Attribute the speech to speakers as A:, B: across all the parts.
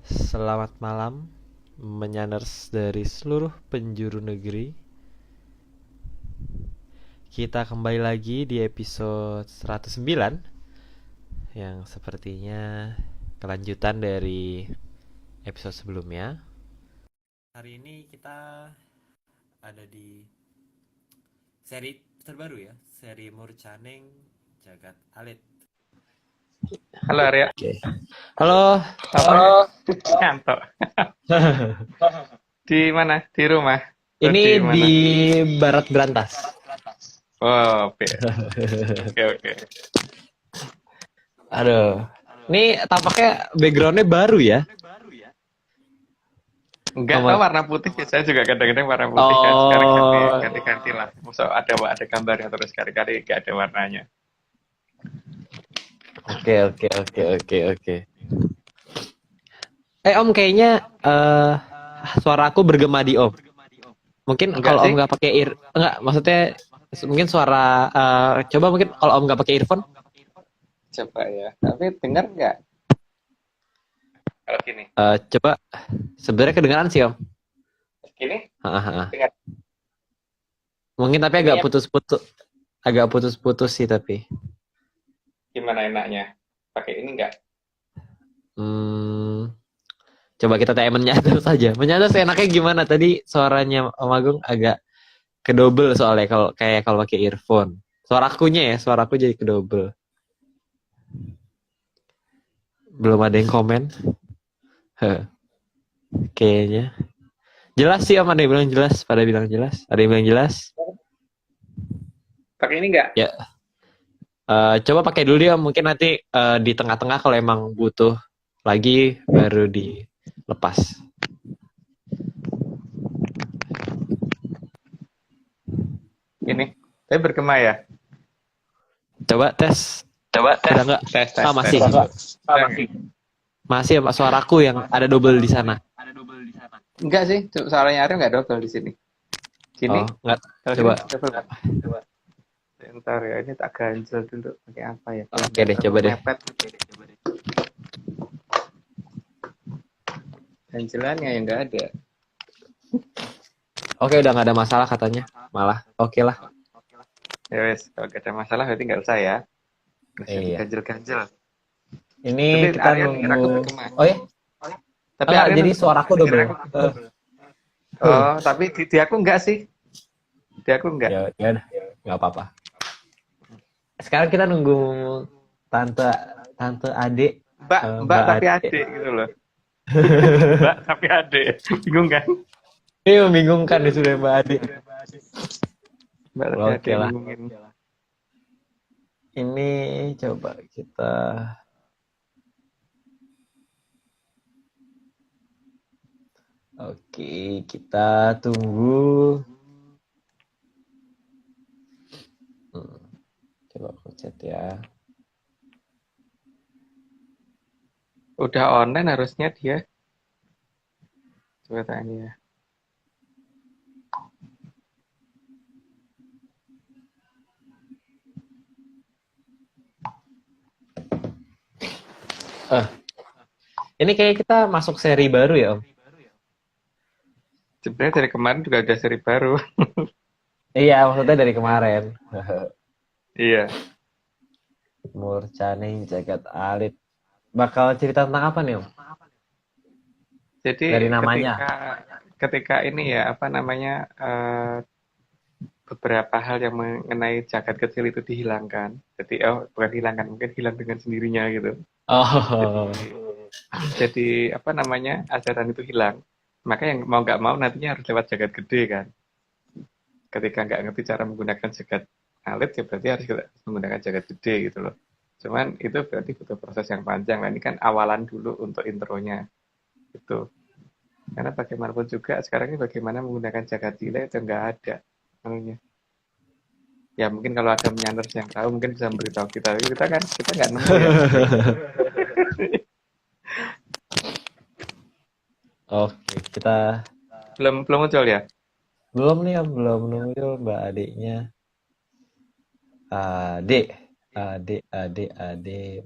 A: Selamat malam, menyanders dari seluruh penjuru negeri. Kita kembali lagi di episode 109 yang sepertinya kelanjutan dari episode sebelumnya. Hari ini kita ada di seri terbaru ya, seri Murcaneng Jagat Alit.
B: Halo Arya,
A: Oke. Halo.
B: apa ngantuk? Di mana? Di rumah? Oh,
A: Ini
B: di
A: di
B: mana?
A: Barat Berantas.
B: Oh, oke, oke, oke.
A: Aduh. Ini tampaknya backgroundnya baru ya.
B: Enggak tahu
A: Sama.
B: warna putih, saya juga kadang-kadang warna putih kan. Sekarang
A: Oh,
B: ganti lah. Masa ada gambarnya terus kali-kali enggak ada warnanya.
A: oke, oke, oke, oke, oke. Om, kayaknya suara aku bergema di Om. Mungkin
B: Enggak
A: kalau Om
B: sih?
A: nggak pakai enggak, maksudnya mungkin suara coba mungkin kalau Om nggak pakai earphone.
B: Coba ya. Tapi dengar enggak? Kalau gini.
A: Coba sebenarnya kedengaran sih Om.
B: Gini?
A: Hahaha.
B: Dengar.
A: Mungkin tapi
B: Ini
A: agak putus-putus sih tapi.
B: gimana enaknya? Pakai ini enggak?
A: Hmm, coba kita tanya menyadar saja. Menyadar seenaknya gimana? Tadi suaranya Om Agung agak kedobel soalnya kalau pakai earphone. Suaraku jadi kedobel. Belum ada yang komen. Heh, kayaknya. Jelas sih Om, ada yang bilang jelas, pada bilang jelas. Ada yang bilang jelas.
B: Pakai ini enggak?
A: Ya, coba pakai dulu ya, mungkin nanti di tengah-tengah kalau emang butuh lagi baru dilepas.
B: Ini. Tapi bergema ya?
A: Coba tes.
B: Coba tes.
A: Udah nggak?
B: Tes, tes,
A: Ah,
B: tes.
A: masih.
B: Masih.
A: Masih ya, Pak, suaraku yang ada double di sana.
B: Enggak sih, suaranya Arya enggak double di sini. Gini,
A: Oh, nggak.
B: kalau
A: Coba.
B: gini double nggak? Coba. Bentar ya, ini tak ganjel dulu. Pakai apa ya?
A: Oke deh, coba deh.
B: Mepet. Ganjelannya yang enggak ada.
A: Oke, udah nggak ada masalah katanya. Malah, oke lah.
B: Ya wes, kalau enggak ada masalah berarti enggak usah ya. Nggak usah
A: Iya.
B: diganjel-ganjel.
A: Ini
B: Tapi
A: kita
B: Arya ngira aku
A: nunggu.
B: bergema.
A: Oh ya?
B: Tapi
A: Enggak,
B: Arya
A: jadi suaraku double.
B: Oh, tapi di aku enggak sih. Di aku enggak.
A: Ya, ya udah, nggak apa-apa. Sekarang kita nunggu tante tante adik
B: Mbak tapi adik gitu loh. Mbak tapi adik. Bingung kan?
A: Ini membingungkan nih sudah Mbak Adi.
B: Mbak tapi
A: Oke
B: adik
A: lah.
B: bingungin.
A: Ini coba kita. Oke, kita tunggu. Coba aku chat ya.
B: Udah online harusnya dia. Coba tanya ya.
A: Ini kayak kita masuk seri baru ya Om?
B: Sebenarnya dari kemarin juga ada seri baru.
A: Iya, maksudnya dari kemarin.
B: Iya.
A: Murcaning Jagat Alit. Bakal cerita tentang apa nih Om?
B: Jadi
A: Dari namanya.
B: ketika ini ya apa namanya beberapa hal yang mengenai jagat kecil itu dihilangkan. Jadi bukan hilangkan, mungkin hilang dengan sendirinya gitu.
A: Oh.
B: Jadi apa namanya ajaran itu hilang. Maka yang mau nggak mau nantinya harus lewat jagat gede kan. Ketika nggak ngerti cara menggunakan jagat alit ya berarti harus menggunakan jagat gede gitu loh. Cuman itu berarti butuh proses yang panjang. Nah, ini kan awalan dulu untuk intronya gitu. Karena bagaimanapun juga sekarang ini bagaimana menggunakan jagat cilik itu nggak ada anunya. Ya mungkin kalau ada menyanders yang tahu mungkin bisa memberitahu kita. Tapi kita nggak nemu ya.
A: Oke, kita
B: belum muncul ya.
A: belum nih Om, belum muncul Mbak adiknya. Adik, adik, adik, adik.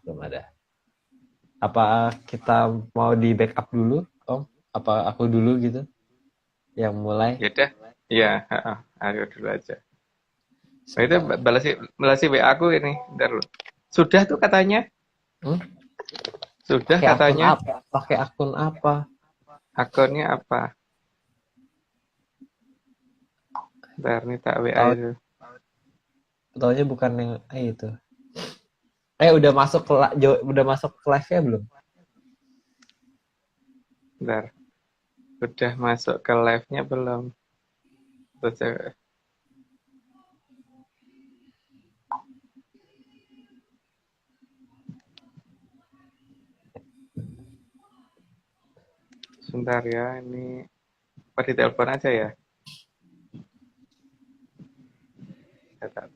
A: Belum ada. Apa kita mau di backup dulu, Om? Apa aku dulu gitu yang mulai?
B: Ya udah. Iya, heeh. Ayo dulu aja. Nah, itu
A: Sebentar.
B: balasi WA aku ini. Bentar loh. Sudah tuh katanya.
A: Hmm?
B: Sudah
A: Pakai akun
B: katanya.
A: apa? Pakai akun apa?
B: Akunnya apa? Bentar nih tak WA
A: Tahu
B: itu.
A: Taunya bukan yang itu. Udah masuk udah masuk ke live-nya belum?
B: Bentar. Udah masuk ke live-nya belum? Terus, sebentar ya. Ini apa di telepon aja ya? Tak.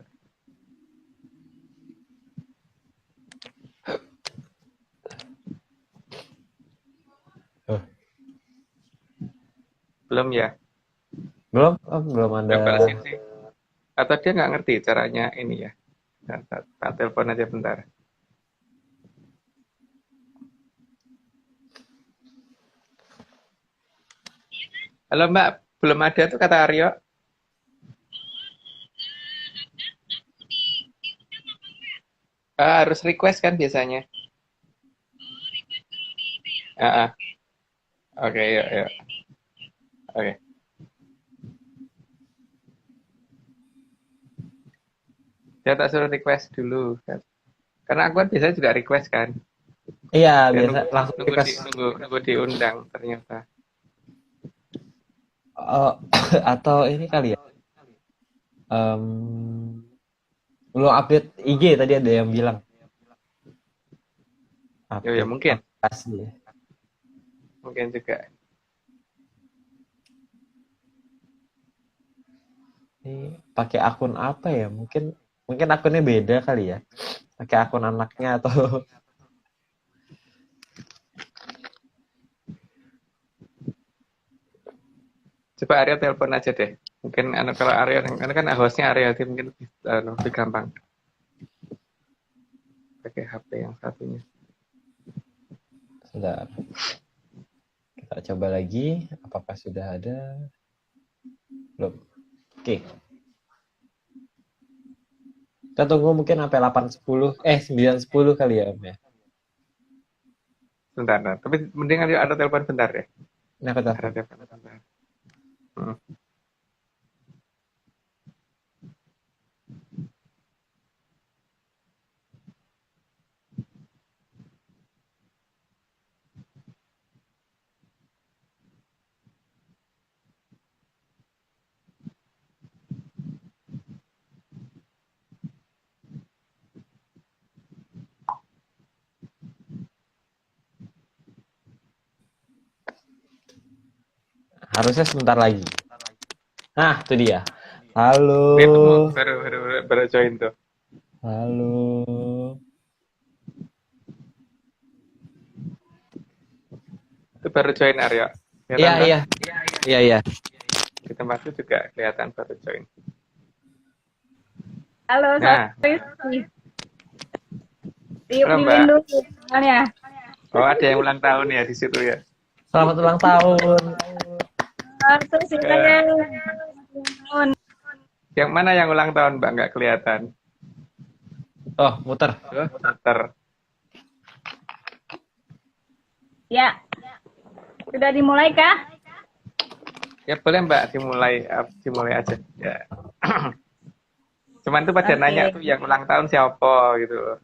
A: Oh,
B: Belum ya?
A: belum? Oh, belum ada.
B: Udah balesin sih. Atau dia nggak ngerti caranya ini ya? Tak telepon aja bentar. Halo Mbak, belum ada tuh kata Aryo. Harus request kan biasanya. Ah, ah. Oke, yuk, yuk. Oke. Saya tak suruh request dulu kan. Karena aku kan biasanya juga request kan.
A: Iya,
B: Dia
A: biasa
B: nunggu
A: langsung
B: nunggu di
A: request.
B: nunggu diundang ternyata.
A: Oh, atau ini kali ya. Em, Belum update IG tadi ada yang bilang
B: Ya ya
A: update
B: mungkin,
A: aplikasi ya.
B: mungkin juga.
A: Ini pakai akun apa ya? Mungkin mungkin akunnya beda kali ya. Pakai akun anaknya atau
B: Coba Aryo telepon aja deh. Mungkin kalau Aryo, karena kan hostnya Aryo, jadi mungkin lebih gampang pakai HP yang satunya.
A: Sebentar. Kita coba lagi. Apakah sudah ada? Belum. Oke. Kita tunggu mungkin sampai 8.10. 9.10 kali ya, Om ya.
B: Bentar, nah. Tapi mending ada telepon bentar ya.
A: Ini aku
B: Ada
A: telepon.
B: telepon bentar. Hmm.
A: Harusnya sebentar lagi. Nah, itu dia. Halo.
B: Itu baru join tuh.
A: Halo.
B: Itu baru join Aryo.
A: Iya,
B: Kelihatan kan?
A: iya. Iya, iya.
B: Di tempatku juga kelihatan baru join.
C: Halo,
B: Nah,
C: sorry. Tiup
B: halo
C: lilin
B: Mbak.
C: dulu soalnya.
B: Oh, ada yang ulang tahun ya di situ ya.
A: Selamat ulang tahun.
C: Terus
B: Eh,
C: saya tahun.
B: yang mana yang ulang tahun Mbak? Nggak kelihatan.
A: Oh, muter.
B: Oh, muter.
C: Ya, sudah dimulai kah?
B: Ya boleh Mbak, dimulai aja. Ya. Cuman tuh pada nanya
C: Oke.
B: tuh yang ulang tahun siapa gitu loh.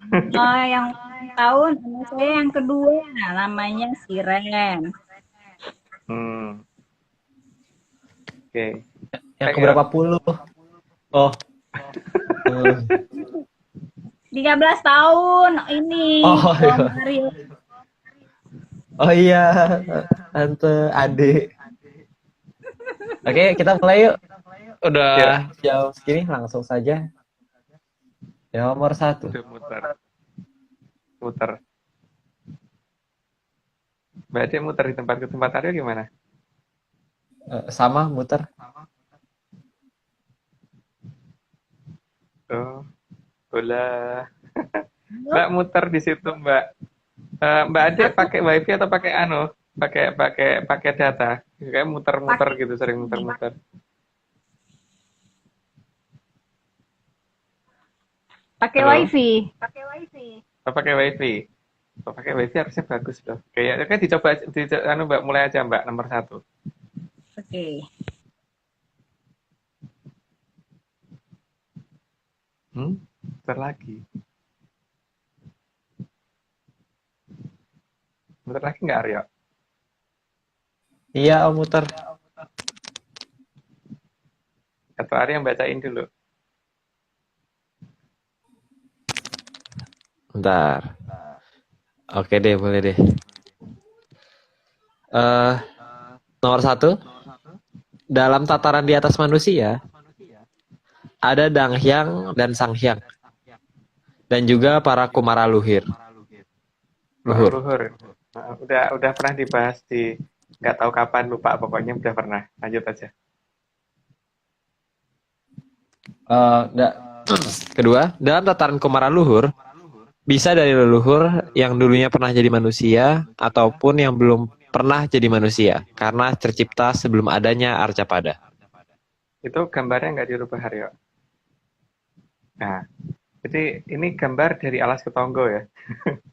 C: Oh, yang tahun anak saya yang kedua, namanya Siren.
B: Hmm, oke.
A: Yang
B: Thank you.
A: keberapa puluh? Oh. Hmm.
C: 13 tahun ini.
A: Oh,
C: Om
A: iya.
C: Mario.
A: Oh iya, tante, adik. Oke, kita mulai yuk.
B: Ya,
A: Udah jam segini, langsung saja. Yang nomor satu.
B: udah muter. Muter. Mbak Ade muter di tempat ke tempat Aryo gimana?
A: Sama, muter.
B: Oh, bola. Mbak muter di situ Mbak. Mbak Ade pakai wifi atau pakai pakai data? Kayak muter-muter
C: Pakai
B: gitu, sering muter-muter.
C: pakai
B: Halo,
C: wifi.
B: pakai wifi? Kalau pakai wifi harusnya bagus loh. Kayaknya kan anu Mbak, mulai aja Mbak, nomor 1.
C: Oke.
B: Muter lagi. Muter lagi nggak Aryo?
A: Iya, Om muter.
B: Atau Aryo yang bacain dulu?
A: Bentar. Oke deh, boleh deh. Eh, nomor 1, dalam tataran di atas manusia ada Danghyang dan Sanghyang dan juga para Kumara Luhur.
B: Oh, luhur. Udah pernah dibahas di nggak tahu kapan, lupa, pokoknya udah pernah. Lanjut aja.
A: Kedua, dalam tataran Kumara Luhur bisa dari leluhur yang dulunya pernah jadi manusia ataupun yang belum pernah jadi manusia karena tercipta sebelum adanya Arcapada.
B: Itu gambarnya nggak dirubah Aryo. Nah, jadi ini gambar dari alas ketonggo ya.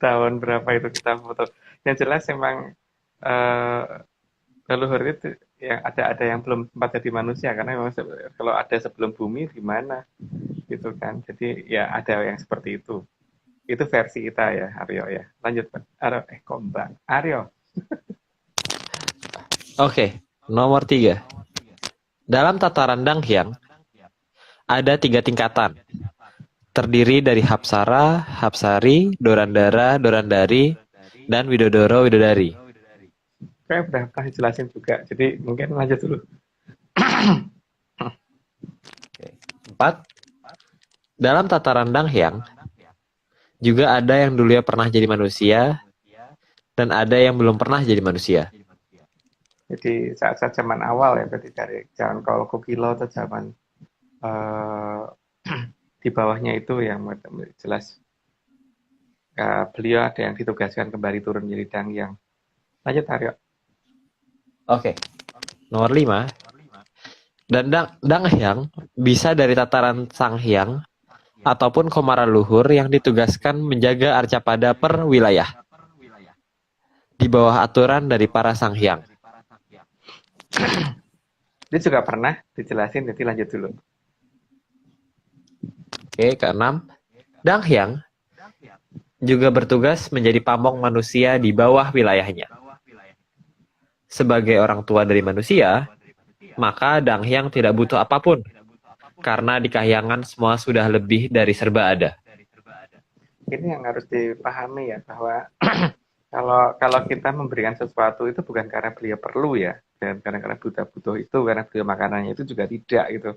B: Tahun berapa itu kita foto. Yang jelas memang leluhur itu yang ada yang belum sempat jadi manusia karena memang kalau ada sebelum bumi gimana gitu kan. Jadi ya ada yang seperti itu. Itu versi kita ya, Aryo ya. Lanjut, Pak. Aryo, Mbak. Aryo.
A: Oke, nomor 3. Dalam tataran Danghyang ada 3 tingkatan. Terdiri dari Hapsara, Hapsari, Dorandara, Dorandari, dan Widodoro, Widodari.
B: Kayak udah pernah dijelasin juga. Jadi mungkin lanjut dulu.
A: 4. Dalam tataran Danghyang juga ada yang dulunya pernah jadi manusia dan ada yang belum pernah jadi manusia.
B: Jadi saat-saat zaman awal ya, berarti dari zaman kalau Kokilo atau zaman di bawahnya itu yang jelas beliau ada yang ditugaskan kembali turun menjadi Danghyang. Lanjut Aryo.
A: Oke. Nomor 5. Dan Danghyang bisa dari tataran Sanghyang ataupun Komara Luhur yang ditugaskan menjaga Arcapada per wilayah di bawah aturan dari para Sanghyang.
B: Ini juga pernah dijelasin, jadi lanjut dulu.
A: Oke, ke-6. Danghyang juga bertugas menjadi pamong manusia di bawah wilayahnya. Sebagai orang tua dari manusia, maka Danghyang tidak butuh apapun, karena di Kahyangan semua sudah lebih dari serba ada.
B: Ini yang harus dipahami ya, bahwa kalau kita memberikan sesuatu itu bukan karena beliau perlu ya, dan karena butuh itu, karena beliau makanannya itu juga tidak gitu.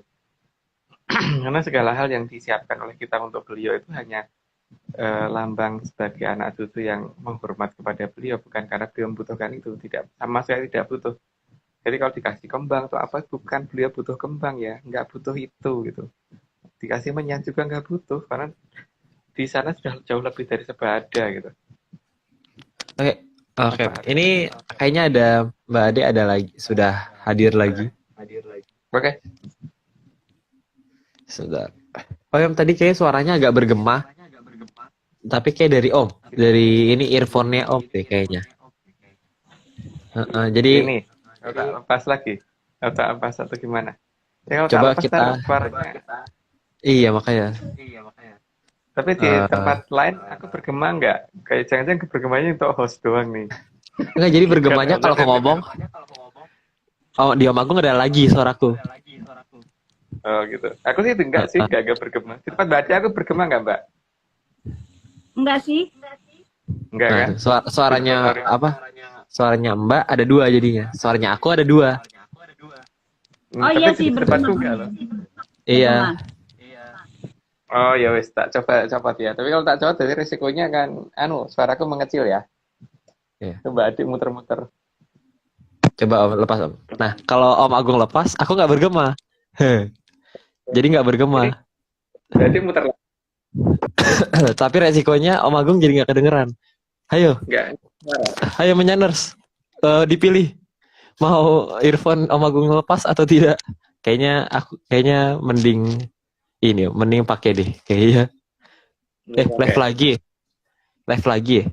B: Karena segala hal yang disiapkan oleh kita untuk beliau itu hanya lambang sebagai anak cucu yang menghormat kepada beliau, bukan karena beliau membutuhkan itu, tidak, sama sekali tidak butuh. Jadi kalau dikasih kembang atau apa, bukan beliau butuh kembang ya, nggak butuh itu gitu. Dikasih menyan juga nggak butuh, karena di sana sudah jauh lebih dari serba ada gitu.
A: Oke. Ini kayaknya ada Mbak Ade ada lagi, sudah hadir lagi.
B: Oke.
A: Sudah. Oh, yang tadi kayak suaranya agak bergema. Tapi kayak dari Om, dari ini earphone-nya Om deh kayaknya. Jadi
B: ini tak lepas lagi, tak lepas atau gimana? Ya, kalau
A: coba
B: tak lepas,
A: kita.
B: suaranya.
A: Iya makanya.
B: Tapi di tempat lain aku bergema nggak? Kayak jangan-jangan bergemanya untuk host doang nih.
A: Enggak, jadi bergemanya kalau aku ngomong. Oh, di Om Agung ada lagi suaraku.
B: Oh gitu. Aku sih enggak sih, enggak bergema. Di tempat Mbak Ade aku bergema nggak Mbak?
C: Enggak sih.
B: Enggak kan?
A: Suaranya apa? Suaranya Mbak ada 2 jadinya. Suaranya aku ada 2.
C: Oh iya sih,
B: bergema juga loh.
A: Iya.
B: Oh ya wes, tak coba copot ya. Tapi kalau tak copot, jadi resikonya kan, suaraku mengecil ya.
A: Iya.
B: Coba Adik muter-muter.
A: Coba Om lepas Om. Nah, kalau Om Agung lepas, aku nggak bergema. Jadi nggak bergema.
B: Jadi muter.
A: Tapi resikonya Om Agung jadi nggak kedengeran. Ayo,
B: Enggak.
A: ayo menyanners. Dipilih mau earphone Om Agung lepas atau tidak. Kayaknya mending pakai deh. Kayaknya. Live
B: Oke.
A: lagi. Live lagi ya?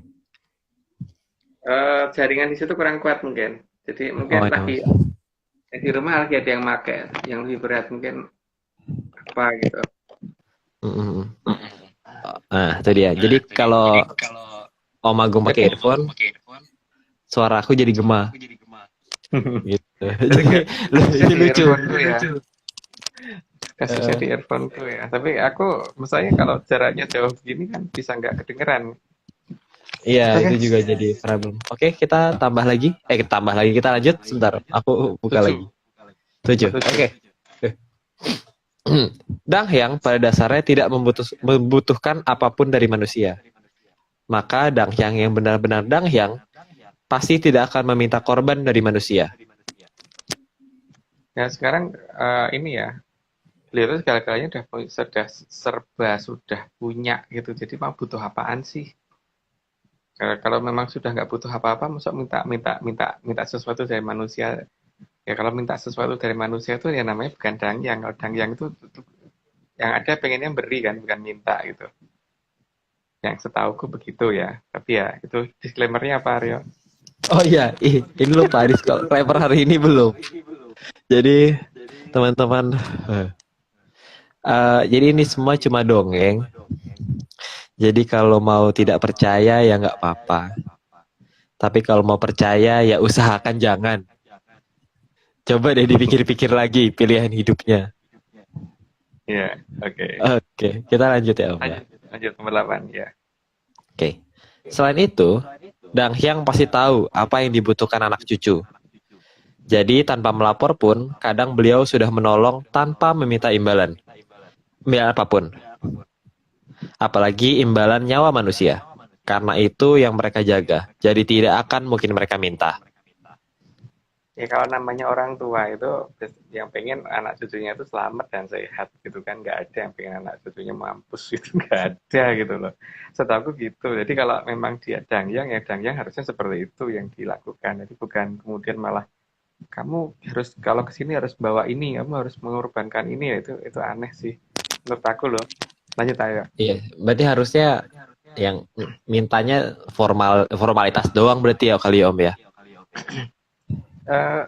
B: Jaringan di situ kurang kuat mungkin. Jadi
A: Oh,
B: mungkin
A: ya.
B: lagi di rumah lagi ada yang pakai, yang lebih berat mungkin apa gitu.
A: Mm-mm. Nah, itu dia. Jadi kalau Om Agung pakai
B: Jadi,
A: earphone, suara aku jadi gema gitu.
B: jadi
A: Jadi
B: nggak susah
A: ini
B: di
A: lucu.
B: earphone tuh ya. Nggak susah
A: Eh,
B: di earphone tuh ya. Tapi aku, misalnya kalau jaraknya jauh begini kan bisa nggak kedengeran.
A: Iya, itu
B: Oke,
A: juga jadi problem. Oke, kita tambah lagi. Kita tambah lagi. Kita lanjut sebentar. Aku buka
B: setuju,
A: lagi. 7.
B: setuju.
A: Oke. Danghyang pada dasarnya tidak membutuhkan apapun dari manusia. Maka Danghyang yang benar-benar Danghyang pasti tidak akan meminta korban dari manusia.
B: Ya sekarang ini ya, beliau tuh segala-galanya sudah punya gitu. Jadi mau butuh apaan sih? Kalau memang sudah nggak butuh apa-apa, masa minta sesuatu dari manusia. Ya kalau minta sesuatu dari manusia itu ya namanya bukan dangyang. Kalau dangyang itu yang ada pengennya beri kan, bukan minta gitu. Yang setauku begitu ya. Tapi ya itu disclaimer-nya apa Aryo?
A: Oh iya, ini lupa Aris kalau rapper hari ini belum. Jadi teman-teman, jadi ini semua cuma dongeng. Jadi kalau mau tidak percaya ya nggak apa-apa. Tapi kalau mau percaya ya usahakan jangan. Coba deh dipikir-pikir lagi pilihan hidupnya.
B: Ya, oke.
A: Oke, kita lanjut ya Om ya.
B: Lanjut nomor 8 ya.
A: Oke. Selain itu, Dang Hyang pasti tahu apa yang dibutuhkan anak cucu. Jadi tanpa melapor pun, kadang beliau sudah menolong tanpa meminta imbalan. Imbalan apapun. Apalagi imbalan nyawa manusia. Karena itu yang mereka jaga. Jadi tidak akan mungkin mereka minta.
B: Ya kalau namanya orang tua itu yang pengen anak cucunya itu selamat dan sehat gitu kan, nggak ada yang pengen anak cucunya mampus gitu, nggak ada gitu loh. Setahu gitu. Jadi kalau memang dia dangyang ya dangyang harusnya seperti itu yang dilakukan. Jadi bukan kemudian malah kamu harus kalau kesini harus bawa ini, kamu harus mengorbankan ini ya itu aneh sih menurut aku loh. Lanjut ayo.
A: Iya, berarti harusnya yang mintanya formalitas doang berarti ya kali Om ya.
B: Eh,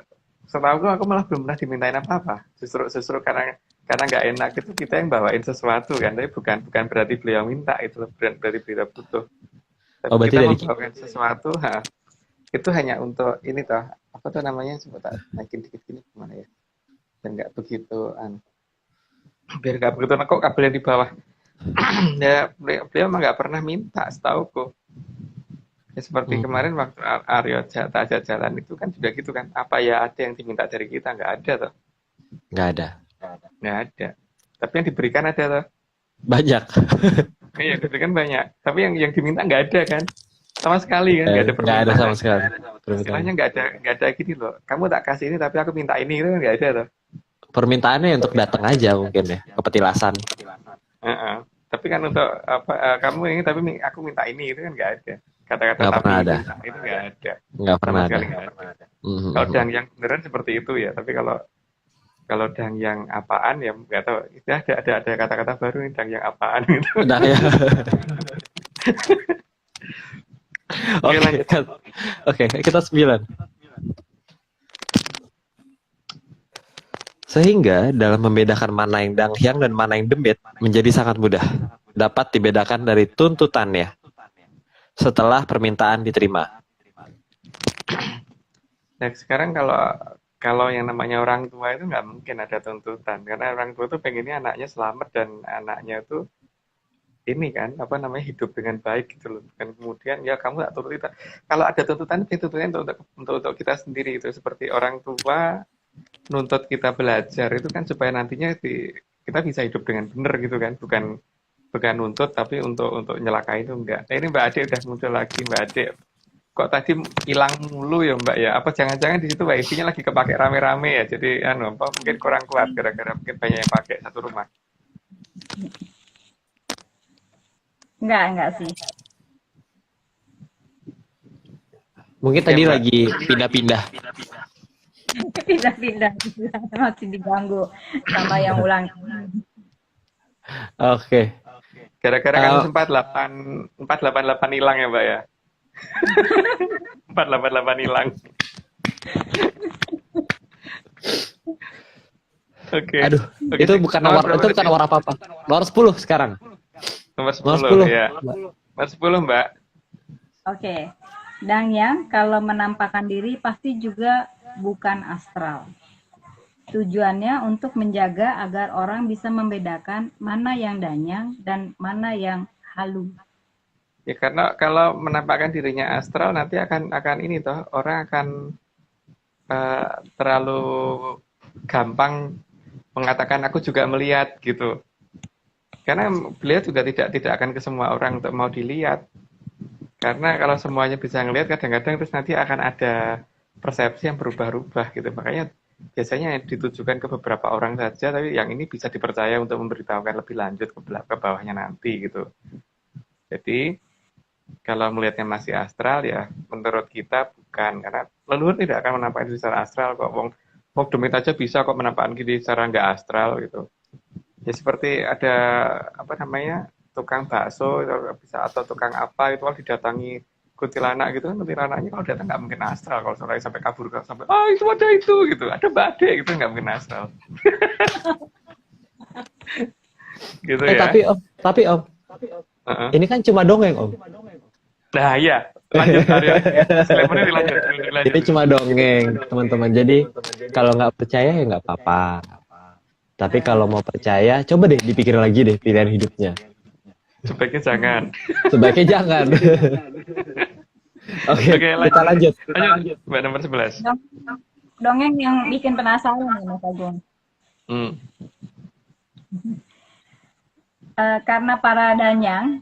B: Setahu aku malah belum pernah dimintain apa-apa. Justru karena nggak enak itu kita yang bawain sesuatu kan, tapi bukan bukan berarti beliau minta itu bukan berarti beliau butuh. Tapi
A: Oh berarti
B: kita
A: dari
B: membawakan sesuatu, itu hanya untuk ini toh apa tuh namanya coba tak naikin dikit gini gimana ya? Dan nggak begitu biar nggak begitu kok kabel yang di bawah. Ya beliau emang nggak pernah minta setauku. Ya, seperti
A: Hmm,
B: kemarin waktu Aryo ajak jalan itu kan juga gitu kan. Apa ya ada yang diminta dari kita? Nggak ada toh.
A: nggak ada.
B: Nggak ada. Tapi yang diberikan ada toh.
A: Banyak.
B: Yang diberikan banyak. Tapi yang diminta nggak ada kan. Sama sekali kan. Nggak ada
A: Nggak ada sama
B: permintaan.
A: sekali
B: Istilahnya
A: permintaan.
B: nggak ada gini loh. Kamu tak kasih ini tapi aku minta ini itu kan nggak ada toh.
A: Permintaannya untuk datang aja mungkin ya, kepetilasan.
B: Uh-uh. Tapi kan untuk apa kamu ini tapi aku minta ini itu kan nggak ada. Kata-kata
A: Nggak pernah
B: tapi
A: ada.
B: minta itu nggak ada.
A: Nggak
B: Sama
A: pernah ada.
B: sekali nggak ada. Kalau
A: Mhm.
B: dan yang beneran seperti itu ya. Tapi kalau kalau dang yang apaan ya nggak tahu. Itu ada kata-kata baru nih dang yang apaan gitu.
A: Udah ya.
B: Oke
A: Oke,
B: lanjut.
A: oke, kita 9. Sehingga dalam membedakan mana yang danghyang dan mana yang demit menjadi sangat mudah. Dapat dibedakan dari tuntutannya setelah permintaan diterima.
B: Nah sekarang kalau kalau yang namanya orang tua itu nggak mungkin ada tuntutan karena orang tua tuh pengennya anaknya selamat dan anaknya tuh ini kan apa namanya hidup dengan baik gitu loh. Dan kemudian ya kamu tak turuti kalau ada tuntutan itu tuntutannya untuk kita sendiri itu seperti orang tua nuntut kita belajar itu kan supaya nantinya kita bisa hidup dengan benar gitu kan bukan bukan nuntut tapi untuk nyelakain itu enggak. Nah ini Mbak Ade udah muncul lagi Mbak Ade kok tadi hilang mulu ya Mbak ya apa jangan-jangan di situ wifi-nya lagi kepake rame-rame ya jadi anu apa mungkin kurang kuat gara-gara mungkin banyak yang pakai satu rumah.
C: Enggak sih.
A: Mungkin
B: Oke,
A: tadi
B: Mbak.
A: lagi pindah-pindah.
C: Pindah-pindah masih diganggu sama yang ulang.
A: Oke.
B: Gara-gara
A: Eh,
B: kasus 488 hilang ya, Mbak ya. 488 hilang. Oke.
A: aduh,
B: Oke
A: itu
B: sih.
A: bukan
B: Nomor
A: nomor
B: berapa
A: itu bukan
B: tadi?
A: nomor apa-apa. Nomor 10 sekarang.
B: Nomor
A: Nomor
B: 10
A: 10.
B: ya. Nomor 10, Mbak.
C: Oke. Dan yang kalau menampakkan diri pasti juga bukan astral. Tujuannya untuk menjaga agar orang bisa membedakan mana yang danyang dan mana yang halu.
B: Ya karena kalau menampakkan dirinya astral nanti akan ini toh orang akan terlalu gampang mengatakan aku juga melihat gitu. Karena beliau juga tidak akan ke semua orang untuk mau dilihat. Karena kalau semuanya bisa ngelihat kadang-kadang terus nanti akan ada persepsi yang berubah-ubah gitu. Makanya biasanya ditujukan ke beberapa orang saja, tapi yang ini bisa dipercaya untuk memberitahukan lebih lanjut ke bawahnya nanti gitu. Jadi kalau melihatnya masih astral ya menurut kita bukan, karena leluhur tidak akan menampakkan diri secara astral kok. Wong demit aja bisa kok menampakkan diri secara nggak astral gitu. Ya seperti ada apa namanya tukang bakso bisa atau tukang apa itu kalau didatangi kuntilanak gitu kan, kuntilanaknya kalau datang nggak mungkin astral, kalau soalnya sampai kabur sampai itu ada itu gitu, ada badai gitu, nggak mungkin astral. Gitu
A: Eh
B: ya.
A: tapi Om,
B: Uh-uh.
A: ini kan cuma dongeng Om.
B: Nah iya, lanjut Aryo. Disclaimer-nya dilanjut.
A: Ini cuma dongeng, teman-teman. Jadi kalau nggak percaya ya nggak apa-apa. Tapi kalau mau percaya, coba deh dipikir lagi deh pilihan hidupnya.
B: Sebaiknya jangan.
A: Sebaiknya jangan. Oke,
B: Oke,
A: kita lanjut.
B: lanjut. Mbak nomor 11.
C: Dongeng yang bikin penasaran ya Mas Agung. Karena para danyang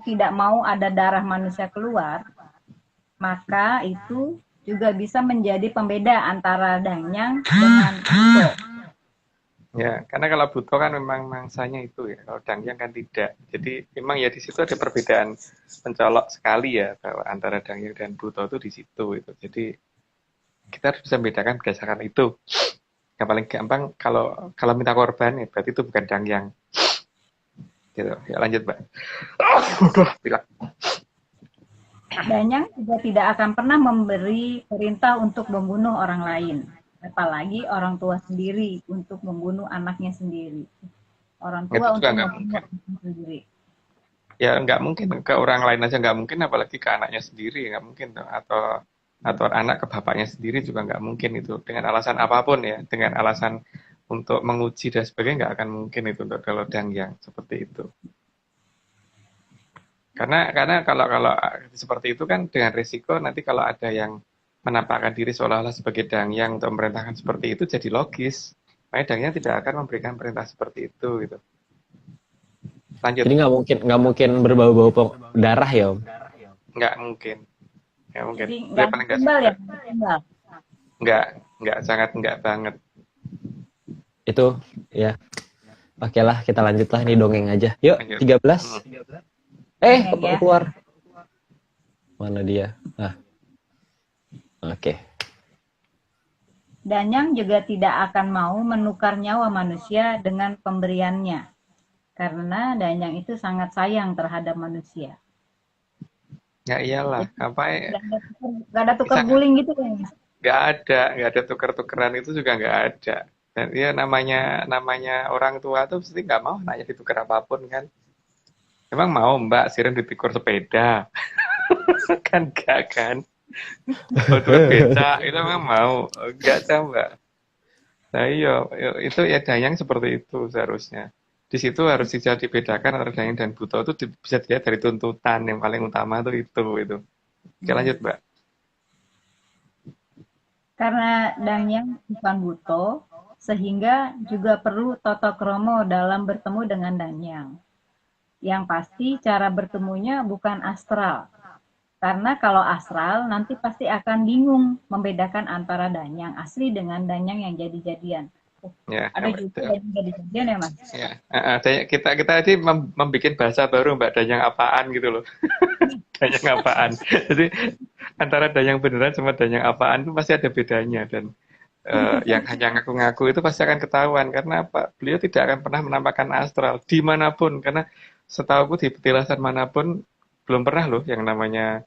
C: tidak mau ada darah manusia keluar, maka itu juga bisa menjadi pembeda antara danyang dengan buto.
B: Ya, karena kalau buto kan memang mangsanya itu ya, kalau dangyang kan tidak. Jadi memang ya di situ ada perbedaan mencolok sekali ya bahwa antara dangyang dan buto itu di situ itu. Jadi kita harus bisa membedakan berdasarkan itu. Yang paling gampang kalau minta korban ya berarti itu bukan dangyang. Gitu. Ya lanjut, Mbak. Bilang.
C: Danyang juga tidak akan pernah memberi perintah untuk membunuh orang lain, apalagi orang tua sendiri untuk membunuh anaknya sendiri. Orang
B: Itu
C: tua
B: juga
C: untuk
B: nggak
C: membunuh
B: mungkin.
C: anaknya sendiri.
B: Ya nggak mungkin ke orang lain aja nggak mungkin, apalagi ke anaknya sendiri nggak mungkin tuh. Atau anak ke bapaknya sendiri juga nggak mungkin itu dengan alasan apapun ya, dengan alasan untuk menguji dan sebagainya nggak akan mungkin itu untuk kalau dangyang seperti itu. Karena kalau seperti itu kan dengan risiko nanti kalau ada yang menampakkan diri seolah-olah sebagai dangyang untuk memerintahkan seperti itu jadi logis. Makanya dangyang tidak akan memberikan perintah seperti itu gitu. Lanjut.
A: Jadi nggak mungkin berbau-bau darah ya Om.
B: Nggak mungkin. Nggak mungkin.
C: Jadi
B: Dia
C: nggak
B: paling nggak
C: timbal
B: suka.
C: ya, timbal.
B: Nggak sangat nggak banget.
A: Itu ya. Oke lah, kita lanjut lah, ini dongeng aja. Yuk,
B: Lanjut.
A: 13.
C: Dongeng ya.
A: Keluar. Mana dia? Nah. Oke.
C: Danyang juga tidak akan mau menukar nyawa manusia dengan pemberiannya, karena danyang itu sangat sayang terhadap manusia.
B: Ya iyalah, ngapain?
C: Gak ada tukar guling gitu ya.
B: Nggak ada tuker-tukeran itu juga nggak ada. Dan ya namanya orang tua tuh pasti nggak mau nanya ditukar apapun kan. Emang mau Mbak Siren ditukar sepeda? Kan enggak kan? Tukar beca itu emang mau? Enggak Mbak. Nah iya, itu ya danyang seperti itu seharusnya. Di situ harus bisa dibedakan antara danyang dan buto itu bisa dilihat dari tuntutan yang paling utama itu. Oke lanjut Mbak.
C: Karena danyang bukan buto, sehingga juga perlu toto kromo dalam bertemu dengan danyang. Yang pasti cara bertemunya bukan astral. Karena kalau astral nanti pasti akan bingung membedakan antara danyang asli dengan danyang yang jadi-jadian.
B: Ya,
C: Ada juga danyang jadi-jadian ya Mas?
B: Ya, kita tadi membuat bahasa baru Mbak, danyang apaan gitu loh. Danyang apaan. Jadi antara danyang beneran sama danyang apaan itu pasti ada bedanya. Dan yang hanya ngaku-ngaku itu pasti akan ketahuan. Karena apa? Beliau tidak akan pernah menampakkan astral dimanapun. Karena setahuku di petilasan manapun belum pernah loh yang namanya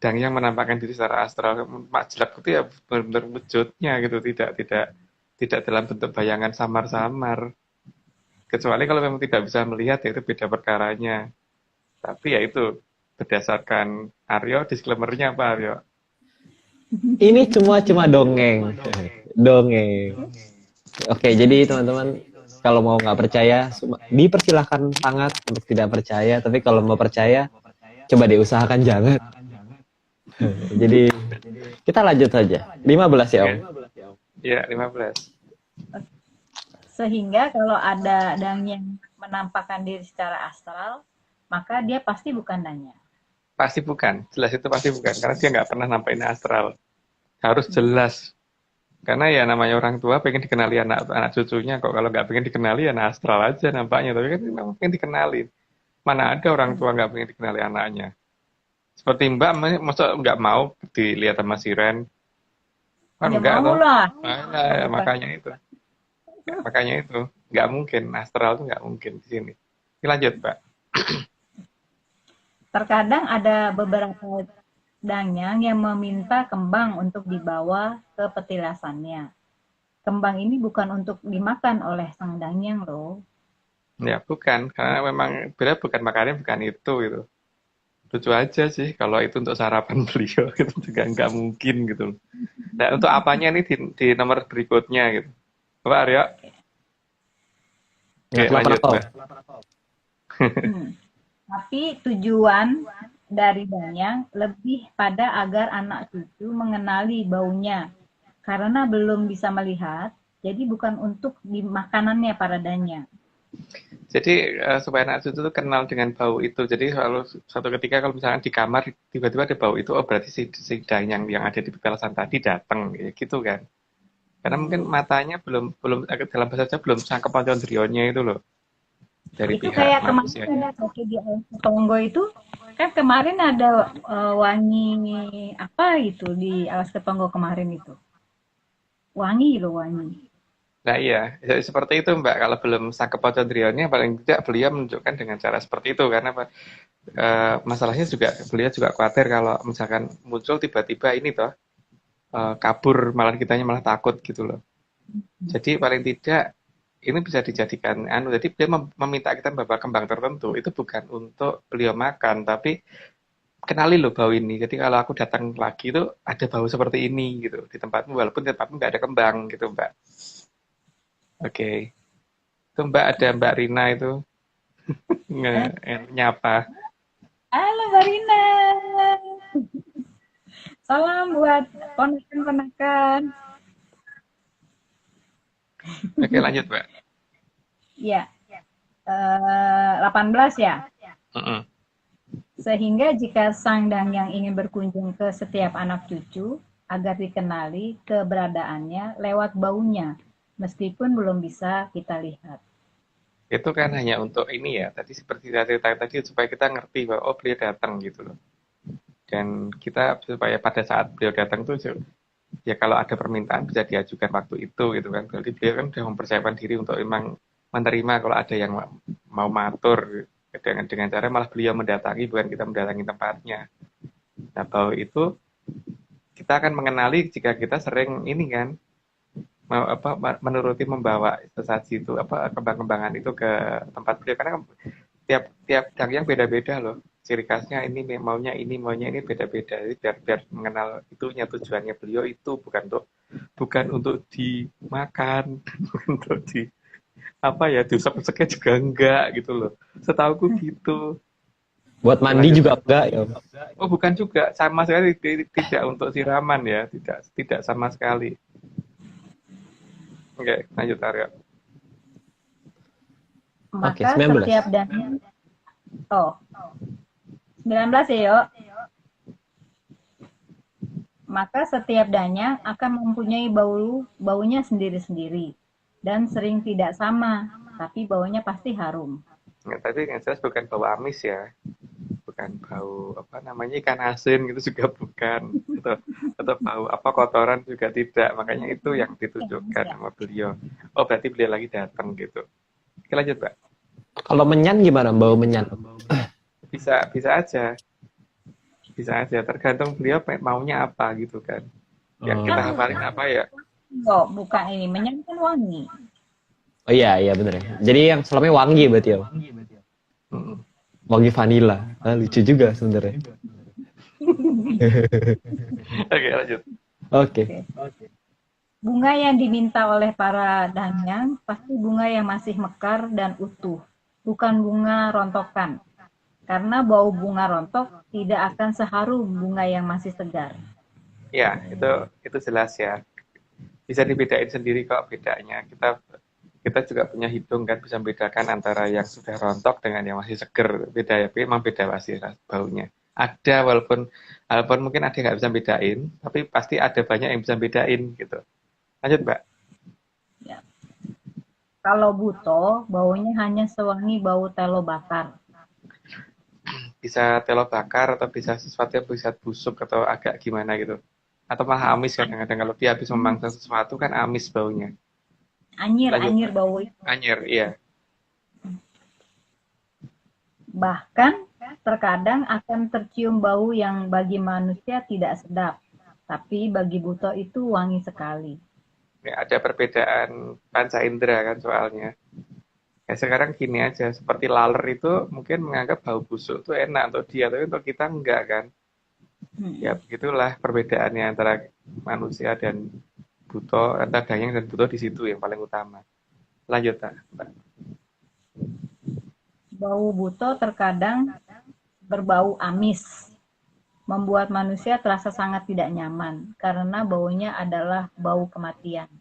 B: danyang menampakkan diri secara astral. Mak Jelab itu ya benar-benar wujudnya gitu, tidak dalam bentuk bayangan samar-samar. Kecuali kalau memang tidak bisa melihat, ya itu beda perkaranya. Tapi ya itu berdasarkan Aryo, disclaimer-nya apa Aryo?
A: Ini cuma dongeng. Dongeng. Oke, jadi teman-teman kalau mau nggak percaya, dipersilahkan sangat untuk tidak percaya. Tapi kalau mau percaya, coba diusahakan jangan. Jadi kita lanjut saja. 15 ya, Om.
B: Iya, 15.
C: Sehingga kalau ada danyang menampakkan diri secara astral, maka dia pasti bukan danyang.
B: Pasti bukan, jelas itu pasti bukan. Karena dia nggak pernah nampakin astral. Harus jelas. Karena ya namanya orang tua pengen dikenali anak cucunya kok. Kalau nggak pengen dikenali ya astral aja nampaknya. Tapi kan memang pengen dikenali. Mana ada orang tua nggak pengen dikenali anaknya. Seperti Mbak, masa nggak mau dilihat sama Siren? Kan
C: Ya
B: enggak
C: mau
B: toh.
C: lah.
B: Nah, makanya itu. Makanya itu. Nggak mungkin. Astral tuh nggak mungkin di sini. Ini lanjut, Pak.
C: Terkadang ada beberapa danyang yang meminta kembang untuk dibawa ke petilasannya. Kembang ini bukan untuk dimakan oleh sang danyang loh.
B: Ya, bukan. Karena memang beliau bukan makannya bukan itu gitu. Lucu aja sih kalau itu untuk sarapan beliau gitu juga nggak mungkin gitu. Nah, untuk apanya nih di nomor berikutnya gitu. Bapak Aryo? Oke,
A: Ingat
B: lanjut,
A: lapar,
B: Mbak.
C: Tapi tujuan dari danyang lebih pada agar anak cucu mengenali baunya. Karena belum bisa melihat, jadi bukan untuk dimakanannya para danyang.
B: Jadi supaya anak cucu tuh kenal dengan bau itu. Jadi kalau suatu ketika kalau misalkan di kamar tiba-tiba ada bau itu, oh berarti si danyang yang ada di petilasan tadi datang, ya gitu kan. Karena mungkin matanya belum belum dalam bahasa Jawa belum sangkep pocondrionnya itu loh dari
C: Itu
B: pihak
C: kayak kemarin
B: manusianya.
C: ada waktu di Tonggo itu, kan kemarin ada wangi apa gitu di Alas Ketonggo kemarin itu. Wangi loh wangi.
B: Nah iya, ya, seperti itu Mbak. Kalau belum sangkep pocondrionnya, paling tidak beliau menunjukkan dengan cara seperti itu. Karena apa? Masalahnya juga beliau juga khawatir kalau misalkan muncul tiba-tiba ini toh kabur malah kitanya malah takut gitu loh. Jadi paling tidak ini bisa dijadikan jadi dia meminta kita membawa kembang tertentu itu bukan untuk beliau makan tapi kenali loh bau ini. Jadi kalau aku datang lagi itu ada bau seperti ini gitu di tempatmu walaupun di tempatmu nggak ada kembang gitu Mbak. Oke. Itu Mbak ada Mbak Rina itu nyapa.
C: Halo Marina. Salam buat ponakan-ponakan.
B: Oke lanjut Mbak.
C: Ya, 18 ya.
B: Mm-mm.
C: Sehingga jika sang danyang ingin berkunjung ke setiap anak cucu agar dikenali keberadaannya lewat baunya, meskipun belum bisa kita lihat.
B: Itu kan hanya untuk ini ya, tadi seperti saya cerita tadi supaya kita ngerti bahwa oh beliau datang gitu loh. Dan kita supaya pada saat beliau datang tuh ya kalau ada permintaan bisa diajukan waktu itu gitu kan. Berarti beliau kan sudah mempersiapkan diri untuk memang menerima kalau ada yang mau matur dengan cara malah beliau mendatangi bukan kita mendatangi tempatnya. Nah, bahwa itu kita akan mengenali jika kita sering ini kan menuruti membawa sesaji itu kembang-kembangan itu ke tempat beliau karena tiap yang beda-beda loh ciri khasnya ini maunya ini beda-beda jadi biar mengenal itunya tujuannya beliau itu bukan untuk dimakan bukan untuk di diusap-usapnya juga enggak gitu loh setahuku gitu.
A: Buat mandi juga enggak ya, Om?
B: Oh bukan juga sama sekali tidak untuk siraman ya tidak sama sekali. Oke, lanjut Arya.
C: Maka
A: 19.
C: setiap danyang 19 ya, Yo. Maka setiap danyang akan mempunyai baunya sendiri-sendiri dan sering tidak sama, tapi baunya pasti harum.
B: Nah, tapi yang jelas bukan bau amis ya, bukan bau apa namanya ikan asin gitu juga bukan, atau bau apa kotoran juga tidak, makanya itu yang ditunjukkan
C: Ya.
B: sama beliau. Oh berarti beliau lagi datang gitu. Oke lanjut Mbak.
A: Kalau menyan gimana? Bau menyan.
B: Bisa bisa aja tergantung beliau maunya apa gitu kan. Yang kita
C: Kan
A: Oh,
B: hafalin apa ya.
C: oh, bukan ini, menyanyikan wangi.
A: oh iya iya bener ya. Jadi yang selama wangi berarti ya.
B: Mm-mm.
A: Wangi vanila. Ah, lucu juga sebenarnya.
B: Oke lanjut.
A: Oke.
C: Oke. Bunga yang diminta oleh para danyang pasti bunga yang masih mekar dan utuh, bukan bunga rontokan. Karena bau bunga rontok tidak akan seharum bunga yang masih segar.
B: Ya itu jelas ya, bisa dibedain sendiri kok bedanya. Kita juga punya hidung kan, bisa membedakan antara yang sudah rontok dengan yang masih seger. Beda ya, memang beda pasti baunya. Ada walaupun mungkin ada yang nggak bisa bedain, tapi pasti ada banyak yang bisa bedain gitu. Lanjut Mbak.
C: Ya. Kalau buto, baunya hanya sewangi bau telo bakar.
B: Bisa telo bakar atau bisa sesuatu yang bisa busuk atau agak gimana gitu. Atau malah amis kadang-kadang kalau dia habis memangsa sesuatu kan amis baunya.
C: Anyir,
B: Lanjut
C: anyir
B: Mbak.
C: bau itu.
B: Anyer, iya.
C: Bahkan terkadang akan tercium bau yang bagi manusia tidak sedap, tapi bagi buto itu wangi sekali.
B: Ya, ada perbedaan panca indera kan soalnya. Ya sekarang gini aja, seperti laler itu mungkin menganggap bau busuk itu enak untuk dia, tapi untuk kita enggak kan. Ya
C: Hmm.
B: begitulah perbedaannya antara manusia dan buto, antara dayang dan buto di situ yang paling utama. Lanjut, Mbak.
C: Bau buto terkadang berbau amis, membuat manusia terasa sangat tidak nyaman karena baunya adalah bau kematian.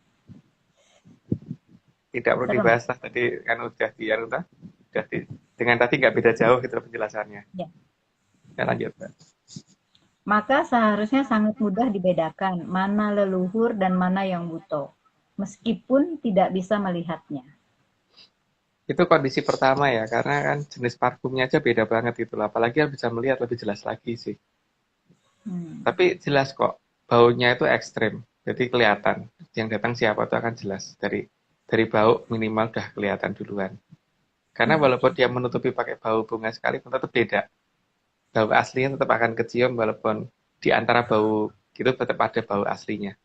B: Tidak perlu
C: Serem.
B: dibahas lah, tadi kan udah dengan tadi nggak beda jauh gitu penjelasannya.
C: Ya.
B: Ya lanjut, Mbak.
C: Maka seharusnya sangat mudah dibedakan mana leluhur dan mana yang buto, meskipun tidak bisa melihatnya.
B: Itu kondisi pertama ya, karena kan jenis parfumnya aja beda banget gitu lah. Apalagi yang bisa melihat lebih jelas lagi sih.
C: Hmm.
B: Tapi jelas kok, baunya itu ekstrim. Jadi kelihatan yang datang siapa itu akan jelas dari bau minimal udah kelihatan duluan. Karena walaupun dia menutupi pakai bau bunga sekalipun tetap beda. Bau aslinya tetap akan kecium walaupun di antara bau gitu tetap ada bau aslinya.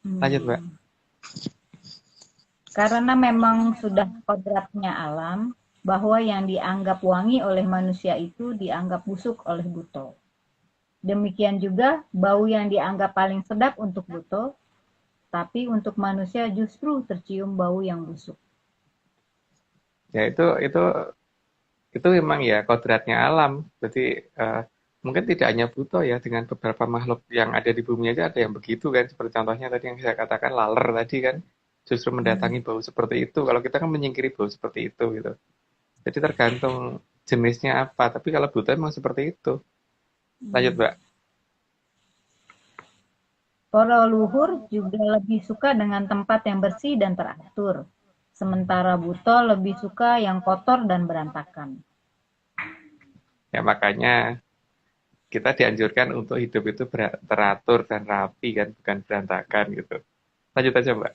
B: Lanjut, Mbak.
C: Hmm. Karena memang sudah kodratnya alam bahwa yang dianggap wangi oleh manusia itu dianggap busuk oleh buto. Demikian juga bau yang dianggap paling sedap untuk buto, tapi untuk manusia justru tercium bau yang busuk.
B: Ya itu memang ya kodratnya alam. Jadi mungkin tidak hanya buto ya, dengan beberapa makhluk yang ada di bumi aja ada yang begitu kan. Seperti contohnya tadi yang saya katakan laler tadi kan, justru mendatangi bau seperti itu. Kalau kita kan menyingkiri bau seperti itu gitu. Jadi tergantung jenisnya apa. Tapi kalau buto memang seperti itu. Lanjut, Mbak.
C: Para luhur juga lebih suka dengan tempat yang bersih dan teratur, sementara buto lebih suka yang kotor dan berantakan.
B: Ya makanya kita dianjurkan untuk hidup itu teratur dan rapi kan, bukan berantakan gitu. Lanjut aja, Mbak.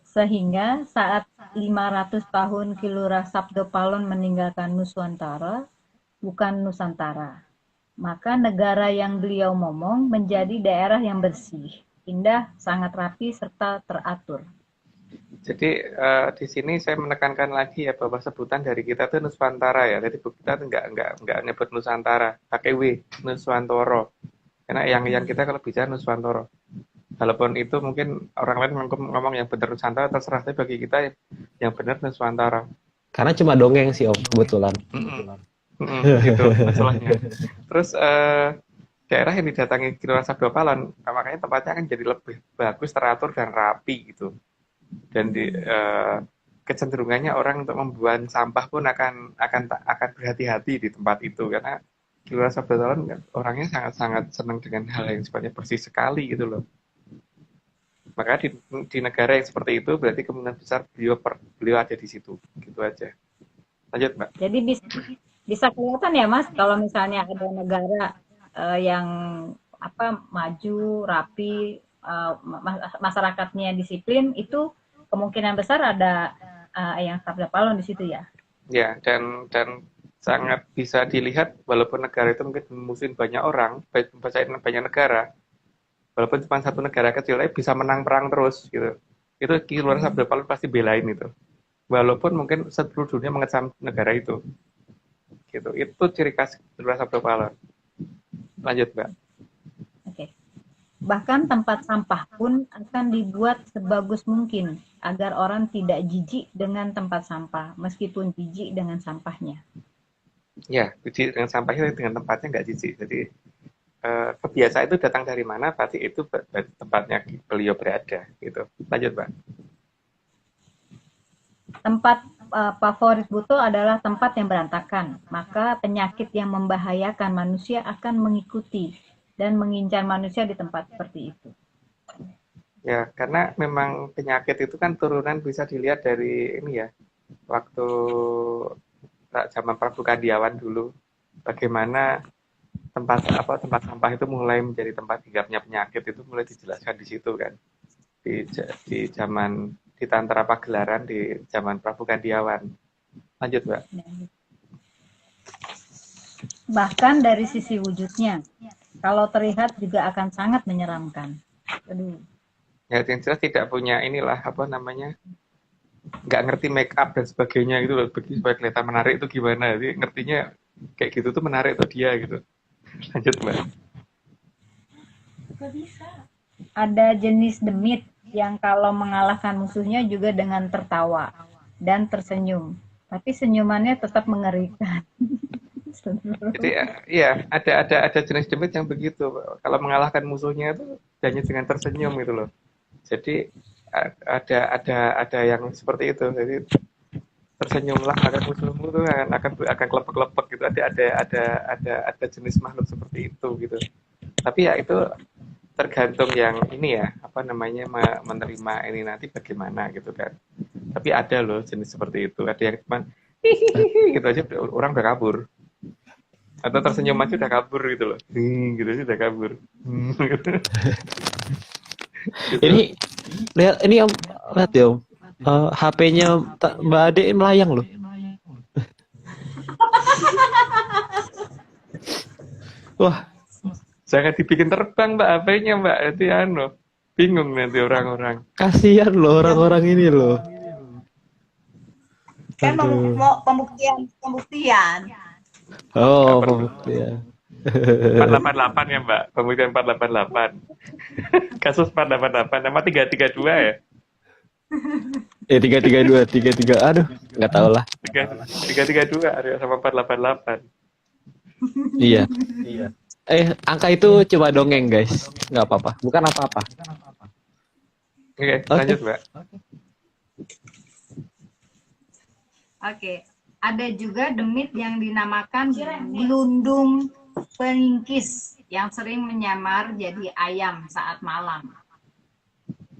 C: Sehingga saat 500 tahun Kilura Sabdopalon meninggalkan Nuswantara, bukan Nusantara, maka negara yang beliau momong menjadi daerah yang bersih, indah, sangat rapi, serta teratur.
B: Jadi di sini saya menekankan lagi ya bahwa sebutan dari kita itu Nuswantara ya. Jadi kita tuh nggak nyebut Nusantara, pakai W, Nuswantoro. Karena yang kita kalau bicara Nuswantoro. Walaupun itu mungkin orang lain ngomong yang benar Nusantara terserah, tapi bagi kita yang benar Nuswantara.
A: Karena cuma dongeng sih Om, kebetulan.
B: Itu masalahnya. Terus daerah yang didatangi Kilauan Sabdopalan, makanya tempatnya akan jadi lebih bagus, teratur dan rapi gitu. Dan kecenderungannya orang untuk membuang sampah pun akan berhati-hati di tempat itu karena Kilauan Sabdopalan orangnya sangat-sangat senang dengan hal yang sifatnya bersih sekali gitu loh. Maka di negara yang seperti itu berarti kemungkinan besar beliau ada di situ gitu aja. Lanjut Mbak.
C: Jadi Bisa kelihatan ya Mas, kalau misalnya ada negara yang maju, rapi, masyarakatnya disiplin, itu kemungkinan besar ada yang sabda palon di situ ya.
B: Ya, dan sangat bisa dilihat walaupun negara itu mungkin musuhin banyak orang, banyak negara, walaupun cuma satu negara kecil, tapi bisa menang perang terus gitu. Itu keluar sabda palun pasti belain itu. Walaupun mungkin seluruh dunia mengecam negara itu. Gitu. Itu ciri khas keluar sabda palun. Lanjut, Mbak.
C: Oke. Bahkan tempat sampah pun akan dibuat sebagus mungkin agar orang tidak jijik dengan tempat sampah, meskipun jijik dengan sampahnya.
B: Ya, jijik dengan sampahnya dengan tempatnya nggak jijik. Jadi kebiasaan itu datang dari mana, berarti itu tempatnya beliau berada. Gitu. Lanjut, Mbak.
C: Tempat favorit Buto adalah tempat yang berantakan, maka penyakit yang membahayakan manusia akan mengikuti dan mengincar manusia di tempat seperti itu.
B: Ya, karena memang penyakit itu kan turunan bisa dilihat dari ini ya, waktu zaman Prabu Kandiawan dulu, bagaimana tempat sampah itu mulai menjadi tempat hinggapnya penyakit itu mulai dijelaskan di situ kan, di zaman di Tantra Pagelaran di zaman Prabu Kandiawan. Lanjut, Mbak.
C: Bahkan dari sisi wujudnya, kalau terlihat juga akan sangat menyeramkan. Aduh.
B: Ya, yang jelas tidak punya inilah apa namanya, nggak ngerti make up dan sebagainya gitu loh, supaya kelihatan menarik itu gimana, jadi ngertinya kayak gitu tuh menarik tuh dia gitu. Lanjut, Mbak.
C: Ada jenis demit yang kalau mengalahkan musuhnya juga dengan tertawa dan tersenyum. Tapi senyumannya tetap mengerikan.
B: Jadi iya, ada jenis demit yang begitu. Kalau mengalahkan musuhnya itu hanya dengan tersenyum gitu loh. Jadi ada yang seperti itu. Jadi tersenyumlah maka musuhmu tuh akan kelepek-kelepek gitu. Ada jenis makhluk seperti itu gitu. Tapi ya itu tergantung yang ini ya, apa namanya, menerima ini nanti bagaimana gitu kan. Tapi ada loh jenis seperti itu. Ada yang cuma hihihi gitu aja orang udah kabur. Atau tersenyum aja udah kabur gitu loh. Gitu aja udah kabur. Gitu.
A: Ini lihat ini Om, lihat ya Om. HP-nya Mbak Ade melayang loh. Wah,
B: Jangan dibikin terbang Mbak HP-nya Mbak. Nanti bingung nanti orang-orang.
A: kasihan loh orang-orang ini loh.
D: Kan
A: Aduh.
D: mau pembuktian.
A: Oh,
B: Nggak perlu.
A: pembuktian.
B: 488 ya Mbak. Pembuktian 488. Kasus 488. Nama 332 ya?
A: 332, 33. Aduh, nggak tahu lah.
B: 332 Aryo sama 488.
A: Iya. Angka itu cuma dongeng, guys. Nggak apa-apa. Bukan apa-apa.
B: Oke,
A: Oke.
B: lanjut Mbak.
C: Oke, ada juga demit yang dinamakan gelundung peningkis yang sering menyamar jadi ayam saat malam.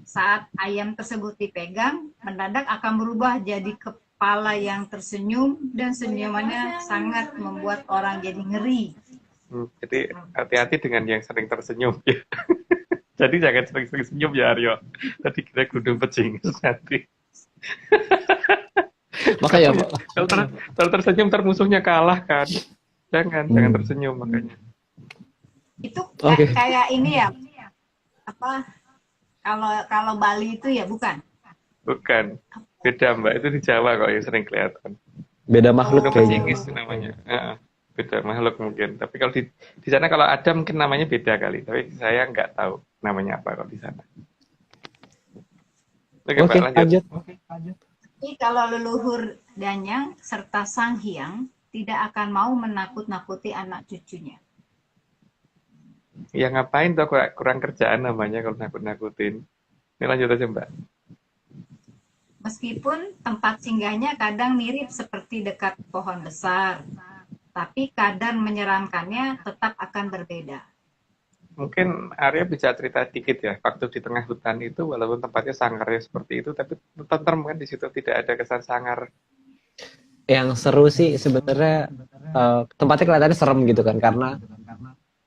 C: Saat ayam tersebut dipegang, mendadak akan berubah jadi kepala yang tersenyum dan senyumannya sangat membuat orang jadi ngeri.
B: Jadi hati-hati dengan yang sering tersenyum ya. Jadi jangan sering-sering senyum ya Aryo. Tadi kita gudung pecing nanti.
A: Makanya
B: Kalau tersenyum musuhnya kalah kan. Jangan tersenyum makanya.
D: Itu
A: Oke.
D: kayak ini ya. Apa? Kalau Bali itu ya bukan.
B: Bukan. Beda Mbak, itu di Jawa kok yang sering kelihatan.
A: beda makhluk
B: Gudung
A: kayaknya.
B: pecingis namanya. Beda makhluk mungkin. Tapi kalau di sana kalau ada mungkin namanya beda kali. Tapi saya nggak tahu namanya apa kalau di sana. Oke,
A: Oke,
B: Mbak, lanjut.
A: lanjut.
D: Tapi kalau leluhur Danyang serta Sang Hyang tidak akan mau menakut-nakuti anak cucunya.
B: Ya ngapain tuh, kurang kerjaan namanya kalau nakut-nakutin. Ini lanjut aja Mbak.
D: Meskipun tempat singgahnya kadang mirip seperti dekat pohon besar, tapi kadar menyeramkannya tetap akan berbeda.
B: Mungkin Arya bisa cerita dikit ya, waktu di tengah hutan itu walaupun tempatnya sangarnya seperti itu, tapi tentrem kan di situ, tidak ada kesan sangar.
A: yang seru sih sebenarnya tempatnya kelihatannya serem gitu kan karena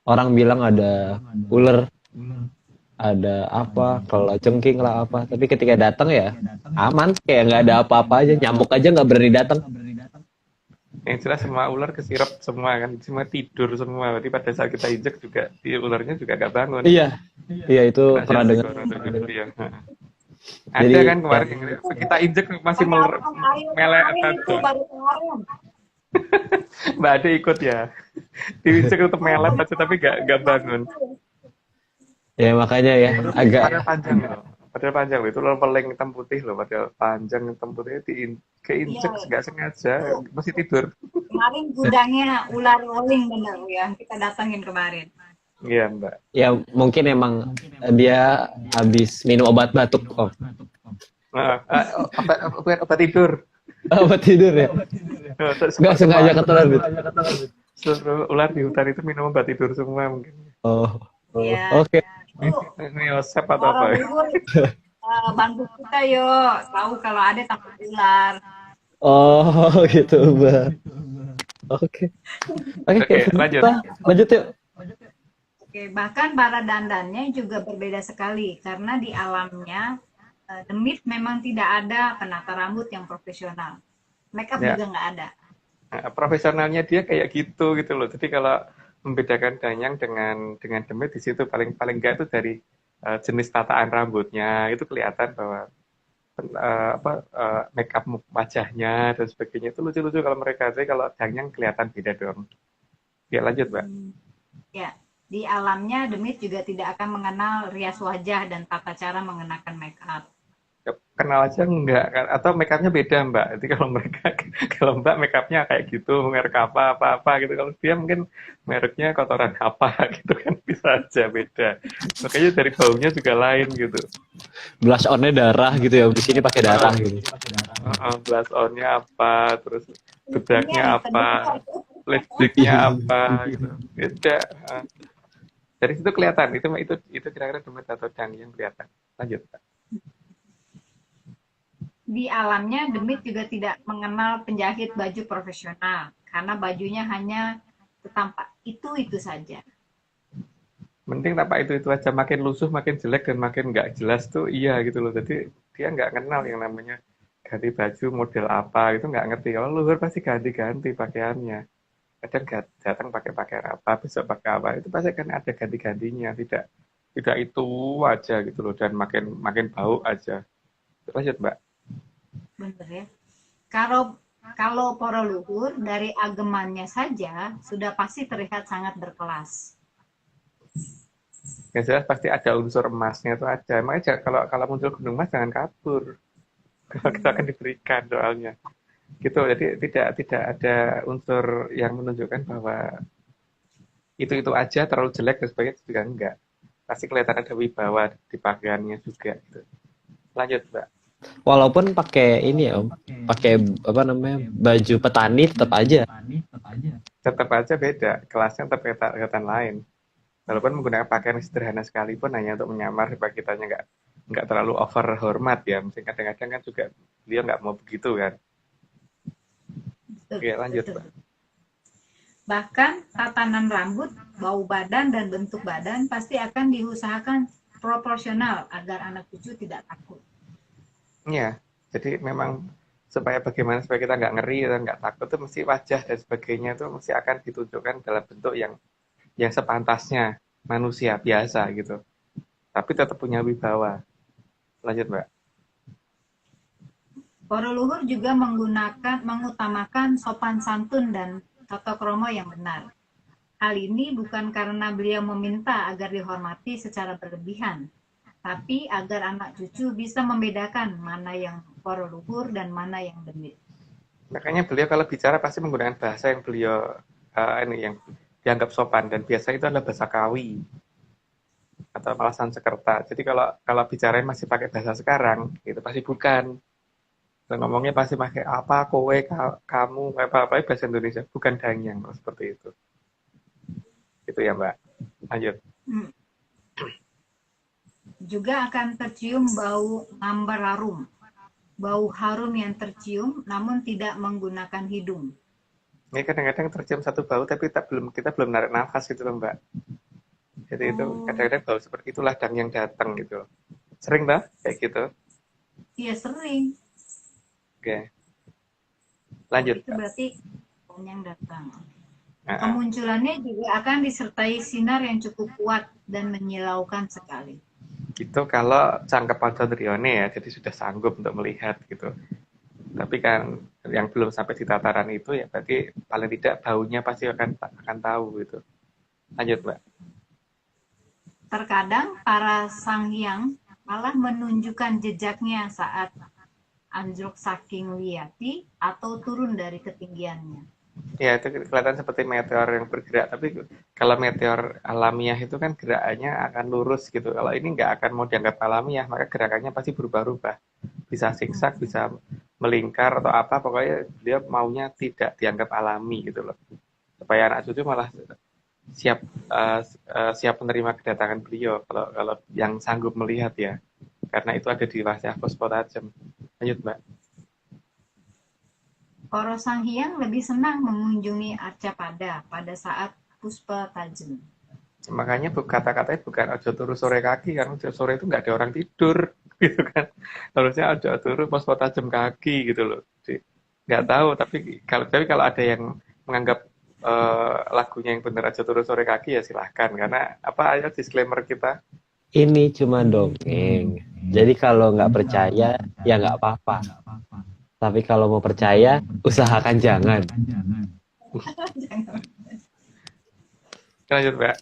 A: orang bilang ada ular, ada apa, kalau jengking lah apa. Tapi ketika datang ya aman, kayak nggak ada apa-apa aja, nyamuk aja nggak berani datang.
B: Yang jelas semua ular kesirap semua kan, semua tidur semua. Berarti pada saat kita injek juga, ularnya juga gak bangun.
A: Iya, iya itu
B: Kena
A: pernah
B: sel
A: dengar.
B: gitu ya.
A: Jadi
B: Ada kan
A: ya,
B: kemarin yang kita injek masih melek
D: kemarin itu
B: tajam.
D: baru kemarin.
B: Mbak Ade ikut ya. Diinjek tetap melet aja tapi gak bangun.
A: ya makanya ya agak
B: Padahal panjang loh. Padahal panjang loh. Itu loh peleng hitam putih loh. Padahal panjang hitam putih keinjek
D: Iya,
B: nggak sengaja masih tidur.
D: kemarin gudangnya ular rolling bener ya, kita datangin kemarin.
B: Iya Mbak.
A: ya mungkin emang dia habis minum obat batuk kok.
B: Obat tidur.
A: Obat tidur ya. Nggak sengaja ketelan gitu.
B: Seluruh ular di hutan itu minum obat tidur semua mungkin.
A: Oh,
D: Iya.
A: oke.
D: Itu
B: Ini Yosep atau apa?
D: orang libur bantu kita yo, tahu kalau ada takut ular.
A: Oh, gitu, Mbak. Oke.
B: Oke, lanjut.
A: Lanjut yuk.
D: Oke, bahkan para dandannya juga berbeda sekali karena di alamnya demit memang tidak ada penata rambut yang profesional. Makeup
B: Ya.
D: juga nggak ada.
B: Nah, profesionalnya dia kayak gitu loh. Jadi kalau membedakan Danyang dengan Demit di situ paling enggak itu dari jenis tataan rambutnya itu kelihatan bahwa make up wajahnya dan sebagainya itu lucu-lucu kalau mereka. Jadi kalau Danyang kelihatan beda dong. Ya lanjut Mbak.
D: Ya, di alamnya demit juga tidak akan mengenal rias wajah dan tata cara mengenakan make up.
B: Kenal aja enggak kan? Atau make upnya beda Mbak. Jadi kalau mereka kalau Mbak make upnya kayak gitu merek apa gitu, kalau dia mungkin mereknya kotoran apa gitu kan, bisa aja beda. Makanya dari baunya juga lain gitu.
A: Blush on-nya darah gitu ya. Di sini pakai darah gitu.
B: Blush on-nya apa, terus bedaknya apa,
D: Kedua,
B: lipsticknya apa gitu. Beda. Dari situ kelihatan itu kira-kira Demit atau Dang yang kelihatan. Lanjut Pak.
D: di alamnya demit juga tidak mengenal penjahit baju profesional karena bajunya hanya tampak itu saja.
B: Mending tampak itu aja, makin lusuh makin jelek dan makin nggak jelas tuh iya gitu loh. Jadi dia nggak kenal yang namanya ganti baju model apa gitu, nggak ngerti. Kalau luhur pasti ganti-ganti pakaiannya, kadang datang pakai pakaian apa, besok pakai apa, itu pasti kan ada ganti-gantinya. Tidak itu aja gitu loh, dan makin bau aja. Lanjut Mbak.
D: Benar ya. Kalau para leluhur dari agemannya saja sudah pasti terlihat sangat berkelas.
B: Yang jelas pasti ada unsur emasnya tuh ada. Makanya kalau muncul gunung emas jangan kabur. Kalau kita akan diberikan soalnya. Gitu. Jadi tidak ada unsur yang menunjukkan bahwa itu aja terlalu jelek dan sebagainya, juga enggak. Pasti kelihatan ada wibawa di pakaiannya juga gitu. Lanjut Mbak.
A: Walaupun pakai ini ya, Om. Pakai apa namanya? Baju petani tetap aja.
B: Tetap aja beda, kelasnya tetap kelihatan lain. Walaupun menggunakan pakaian sederhana sekalipun hanya untuk menyamar supaya kitanya nggak terlalu over hormat ya. Mungkin kadang-kadang kan juga dia nggak mau begitu kan. Oke, lanjut Mbak.
D: Bahkan tatanan rambut, bau badan, dan bentuk badan pasti akan diusahakan proporsional agar anak cucu tidak takut.
B: Iya, jadi memang supaya kita nggak ngeri dan nggak takut tuh mesti wajah dan sebagainya tuh mesti akan ditunjukkan dalam bentuk yang sepantasnya manusia biasa gitu. Tapi tetap punya wibawa. Lanjut Mbak.
D: Para leluhur juga mengutamakan sopan santun dan tata krama yang benar. Hal ini bukan karena beliau meminta agar dihormati secara berlebihan, tapi agar anak cucu bisa membedakan mana yang para leluhur dan mana yang demit.
B: Makanya beliau kalau bicara pasti menggunakan bahasa yang beliau yang dianggap sopan, dan biasa itu adalah bahasa Kawi atau malah Sanskerta. Jadi kalau bicara masih pakai bahasa sekarang, itu pasti bukan. Dan ngomongnya pasti pakai apa, kowe, kamu, apa bahasa Indonesia, bukan Danyang seperti itu. Itu ya Mbak. Lanjut.
D: Juga akan tercium bau ngambar harum. bau harum yang tercium namun tidak menggunakan hidung.
B: Ini kadang-kadang tercium satu bau tapi kita belum narik nafas gitu loh Mbak. Jadi itu
D: Oh,
B: kadang-kadang bau seperti itu ladang yang datang gitu. Sering Mbak kayak gitu.
D: iya sering.
B: Oke,
D: Oh,
B: lanjut
D: itu
B: Mbak.
D: berarti yang datang.
B: Nah,
D: Kemunculannya juga akan disertai sinar yang cukup kuat dan menyilaukan sekali.
B: itu kalau cangkep Adondrione ya, jadi sudah sanggup untuk melihat gitu. Tapi kan yang belum sampai di tataran itu ya berarti paling tidak baunya pasti akan tahu gitu. Lanjut Mbak.
D: Terkadang para sanghyang malah menunjukkan jejaknya saat anjlok saking wiyati atau turun dari ketinggiannya.
B: Ya itu kelihatan seperti meteor yang bergerak, tapi kalau meteor alamiah itu kan gerakannya akan lurus gitu. Kalau ini nggak akan mau dianggap alamiah, maka gerakannya pasti berubah-ubah. Bisa siksak, bisa melingkar atau apa, pokoknya dia maunya tidak dianggap alami gitu loh. Supaya anak cucu malah siap siap menerima kedatangan beliau kalau kalau yang sanggup melihat ya. Karena itu ada di wasiah Fosfotajem. Lanjut Mbak.
D: Para sanghyang lebih senang mengunjungi Arcapada pada saat puspa tajem.
B: Makanya kata-katanya bukan ojo turu sore kaki, karena ojo sore itu nggak ada orang tidur gitu kan. Harusnya ojo turu pas tajam kaki gitu loh. Jadi, nggak tahu, tapi kalau ada yang menganggap lagunya yang benar ojo turu sore kaki ya silahkan, karena apa, ayo disclaimer kita.
A: Ini cuma dongeng. Jadi kalau nggak percaya, ya nggak apa-apa. Tapi kalau mau percaya, usahakan jangan.
B: Lanjut Mbak.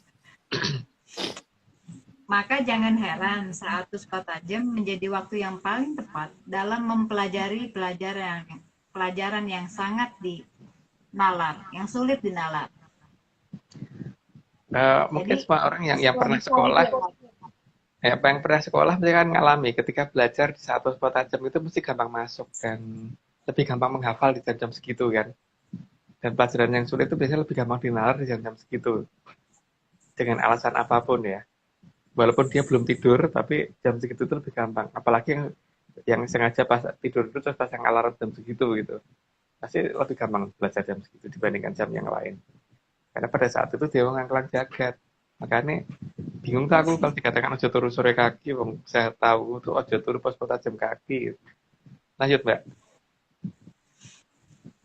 D: Maka jangan heran saat puspa tajem menjadi waktu yang paling tepat dalam mempelajari pelajaran yang sangat dinalar, yang sulit dinalar.
B: Mungkin
D: Jadi
B: semua orang yang pernah sekolah, yang pernah sekolah mesti kan ngalami ketika belajar di satu spot tajam itu mesti gampang masuk dan lebih gampang menghafal di jam-jam segitu kan. Dan pelajaran yang sulit itu biasanya lebih gampang dinalar di jam-jam segitu. Dengan alasan apapun ya. Walaupun dia belum tidur, tapi jam segitu itu lebih gampang. Apalagi yang sengaja pas tidur itu terus pasang alarm jam segitu gitu. Pasti lebih gampang belajar jam segitu dibandingkan jam yang lain. Karena pada saat itu dia ngangklang jagat. Makanya bingung tuh aku kalau dikatakan ojo turu sore kaki, saya tahu tuh ojo turu pas jam kaki. Lanjut Mbak.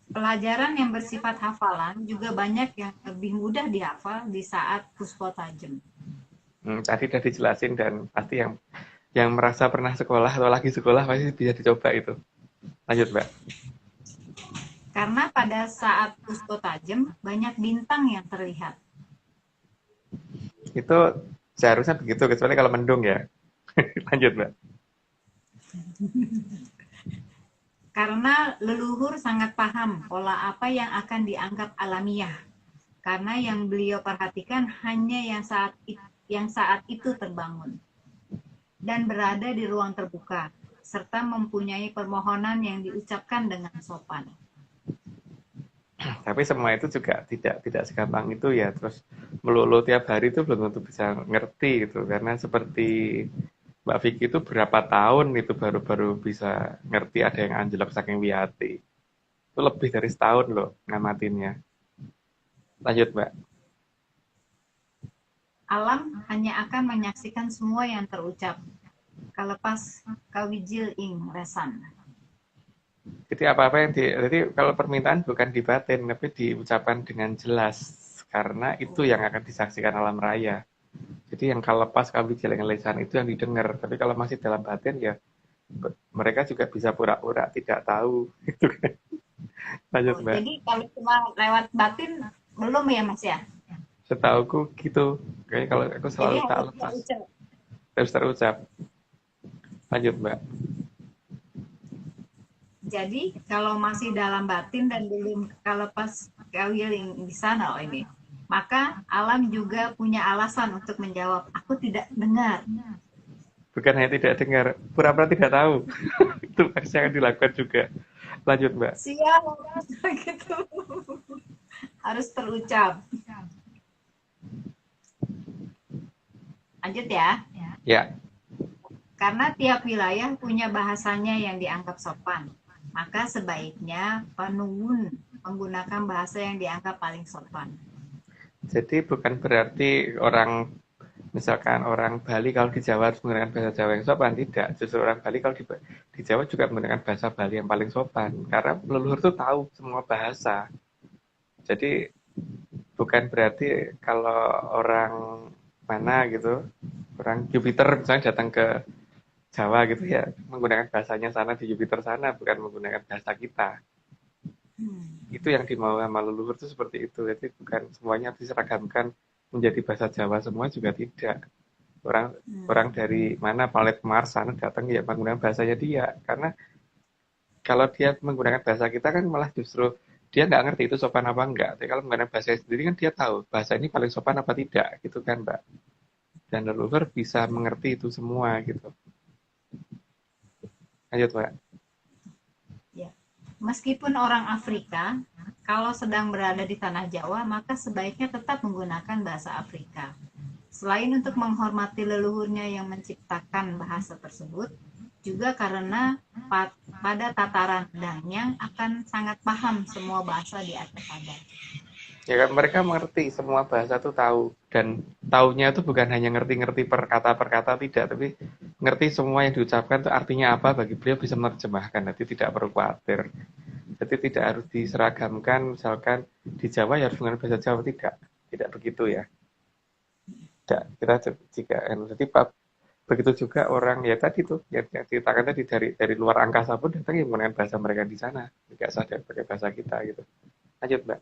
D: pelajaran yang bersifat hafalan juga banyak yang lebih mudah dihafal di saat puspa tajem.
B: Tadi udah dijelasin dan pasti yang merasa pernah sekolah atau lagi sekolah pasti bisa dicoba itu. Lanjut Mbak.
D: Karena pada saat puspa tajem banyak bintang yang terlihat.
B: Itu seharusnya begitu, kecuali kalau mendung ya. Lanjut Mbak.
D: Karena leluhur sangat paham pola apa yang akan dianggap alamiah. Karena yang beliau perhatikan hanya yang saat itu terbangun dan berada di ruang terbuka, serta mempunyai permohonan yang diucapkan dengan sopan.
B: Tapi semua itu juga tidak segampang itu ya. Terus melulu tiap hari itu belum tentu bisa ngerti gitu. Karena seperti Mbak Vicky itu berapa tahun itu baru bisa ngerti ada yang anjlok saking wiyati. Itu lebih dari setahun loh ngamatinnya. Lanjut Mbak.
D: Alam hanya akan menyaksikan semua yang terucap. Kalepas kawijil ing resan.
B: Jadi apa-apa jadi kalau permintaan bukan di batin, tapi diucapkan dengan jelas. Karena itu yang akan disaksikan alam raya. Jadi yang kalau lepas kami jalan lisan itu yang didengar. Tapi kalau masih dalam batin ya mereka juga bisa pura-pura tidak tahu. Gitu kan. Lanjut Mbak.
D: Jadi kalau cuma lewat batin belum ya Mas ya?
B: Setauku gitu. Kayaknya kalau aku
D: Jadi
B: selalu tak
D: harus
B: lepas.
D: terucap.
B: Terus terucap. Lanjut Mbak.
D: Jadi kalau masih dalam batin dan belum kalepas kawiling di sana ini, maka alam juga punya alasan untuk menjawab, aku tidak dengar.
B: Bukan hanya tidak dengar, pura-pura tidak tahu. Itu pasti akan dilakukan juga. Lanjut Mbak.
D: Siap, gitu. Harus terucap. Lanjut ya.
B: Ya.
D: Karena tiap wilayah punya bahasanya yang dianggap sopan, maka sebaiknya penuhun menggunakan bahasa yang dianggap paling sopan.
B: Jadi bukan berarti misalkan orang Bali kalau di Jawa harus menggunakan bahasa Jawa yang sopan, tidak. Justru orang Bali kalau di Jawa juga menggunakan bahasa Bali yang paling sopan. Karena leluhur itu tahu semua bahasa. Jadi bukan berarti kalau orang mana gitu, orang Jupiter misalnya datang ke Jawa gitu ya, menggunakan bahasanya sana di Jupiter sana, bukan menggunakan bahasa kita. Itu yang dimau sama leluhur itu seperti itu. Jadi bukan semuanya diseragamkan menjadi bahasa Jawa semua, juga tidak. Orang dari mana planet Mars sana datang ya menggunakan bahasanya dia. Karena kalau dia menggunakan bahasa kita kan malah justru dia nggak ngerti itu sopan apa enggak. Tapi kalau menggunakan bahasa sendiri kan dia tahu bahasa ini paling sopan apa tidak, gitu kan Mbak. Dan leluhur bisa mengerti itu semua gitu. Lanjut Mbak.
D: Ya. Meskipun orang Afrika, kalau sedang berada di tanah Jawa, maka sebaiknya tetap menggunakan bahasa Afrika. Selain untuk menghormati leluhurnya yang menciptakan bahasa tersebut, juga karena pada tataran Danyang akan sangat paham semua bahasa di atas adat.
B: Ya kan mereka mengerti semua bahasa tuh tahu, dan taunya itu bukan hanya ngerti-ngerti per kata tidak, tapi ngerti semua yang diucapkan itu artinya apa, bagi beliau bisa menerjemahkan. Nanti tidak perlu khawatir. Jadi tidak harus diseragamkan, misalkan di Jawa ya harus menggunakan bahasa Jawa, tidak begitu ya. Tidak, kita jika jadi begitu juga orang ya tadi tuh yang ceritakan tadi dari luar angkasa pun datang yang menggunakan bahasa mereka di sana, tidak sadar pakai bahasa kita gitu. Lanjut Mbak.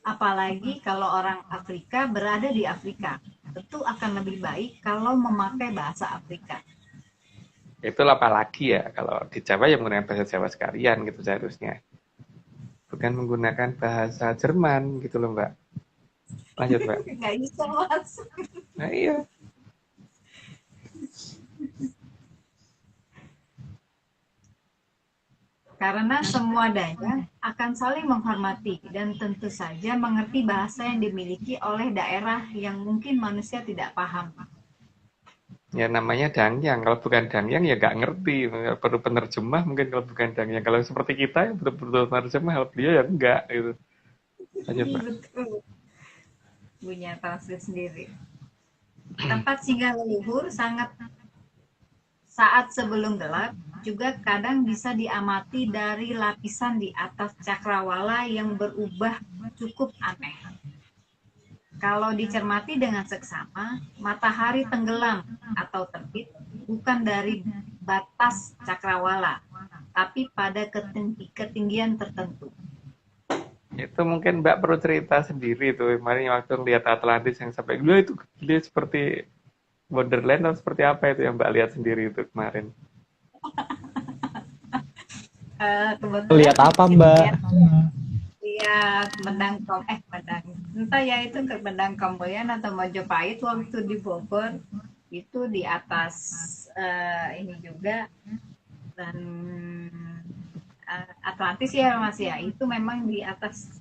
D: Apalagi kalau orang Afrika berada di Afrika, tentu akan lebih baik kalau memakai bahasa Afrika.
B: Itu apalagi ya kalau di Jawa ya menggunakan bahasa Jawa sekalian gitu seharusnya, bukan menggunakan bahasa Jerman gitu loh Mbak. Lanjut Mbak.
D: Nggak bisa Mas.
B: Nah iya.
D: Karena semua Danyang akan saling menghormati dan tentu saja mengerti bahasa yang dimiliki oleh daerah yang mungkin manusia tidak paham.
B: Ya namanya Dangyang, kalau bukan Dangyang ya nggak ngerti, perlu penerjemah mungkin kalau bukan Dangyang. Kalau seperti kita yang betul-betul penerjemah, kalau beliau ya enggak gitu. Lanjut Mbak.
D: Betul. Punya translate sendiri. Tempat singgah leluhur saat sebelum gelap juga kadang bisa diamati dari lapisan di atas cakrawala yang berubah cukup aneh. Kalau dicermati dengan seksama, matahari tenggelam atau terbit bukan dari batas cakrawala, tapi pada ketinggian tertentu.
B: Itu mungkin Mbak perlu cerita sendiri tuh. Kemarin waktu lihat Atlantis yang sampai gila itu gila seperti Wonderland atau seperti apa itu yang Mbak lihat sendiri itu kemarin.
A: Lihat apa Mbak?
D: Lihat entah ya itu ke Bendang Kamboyan atau Majapahit waktu di Bogor, itu di atas ini juga, dan Atlantis ya Mas ya, itu memang di atas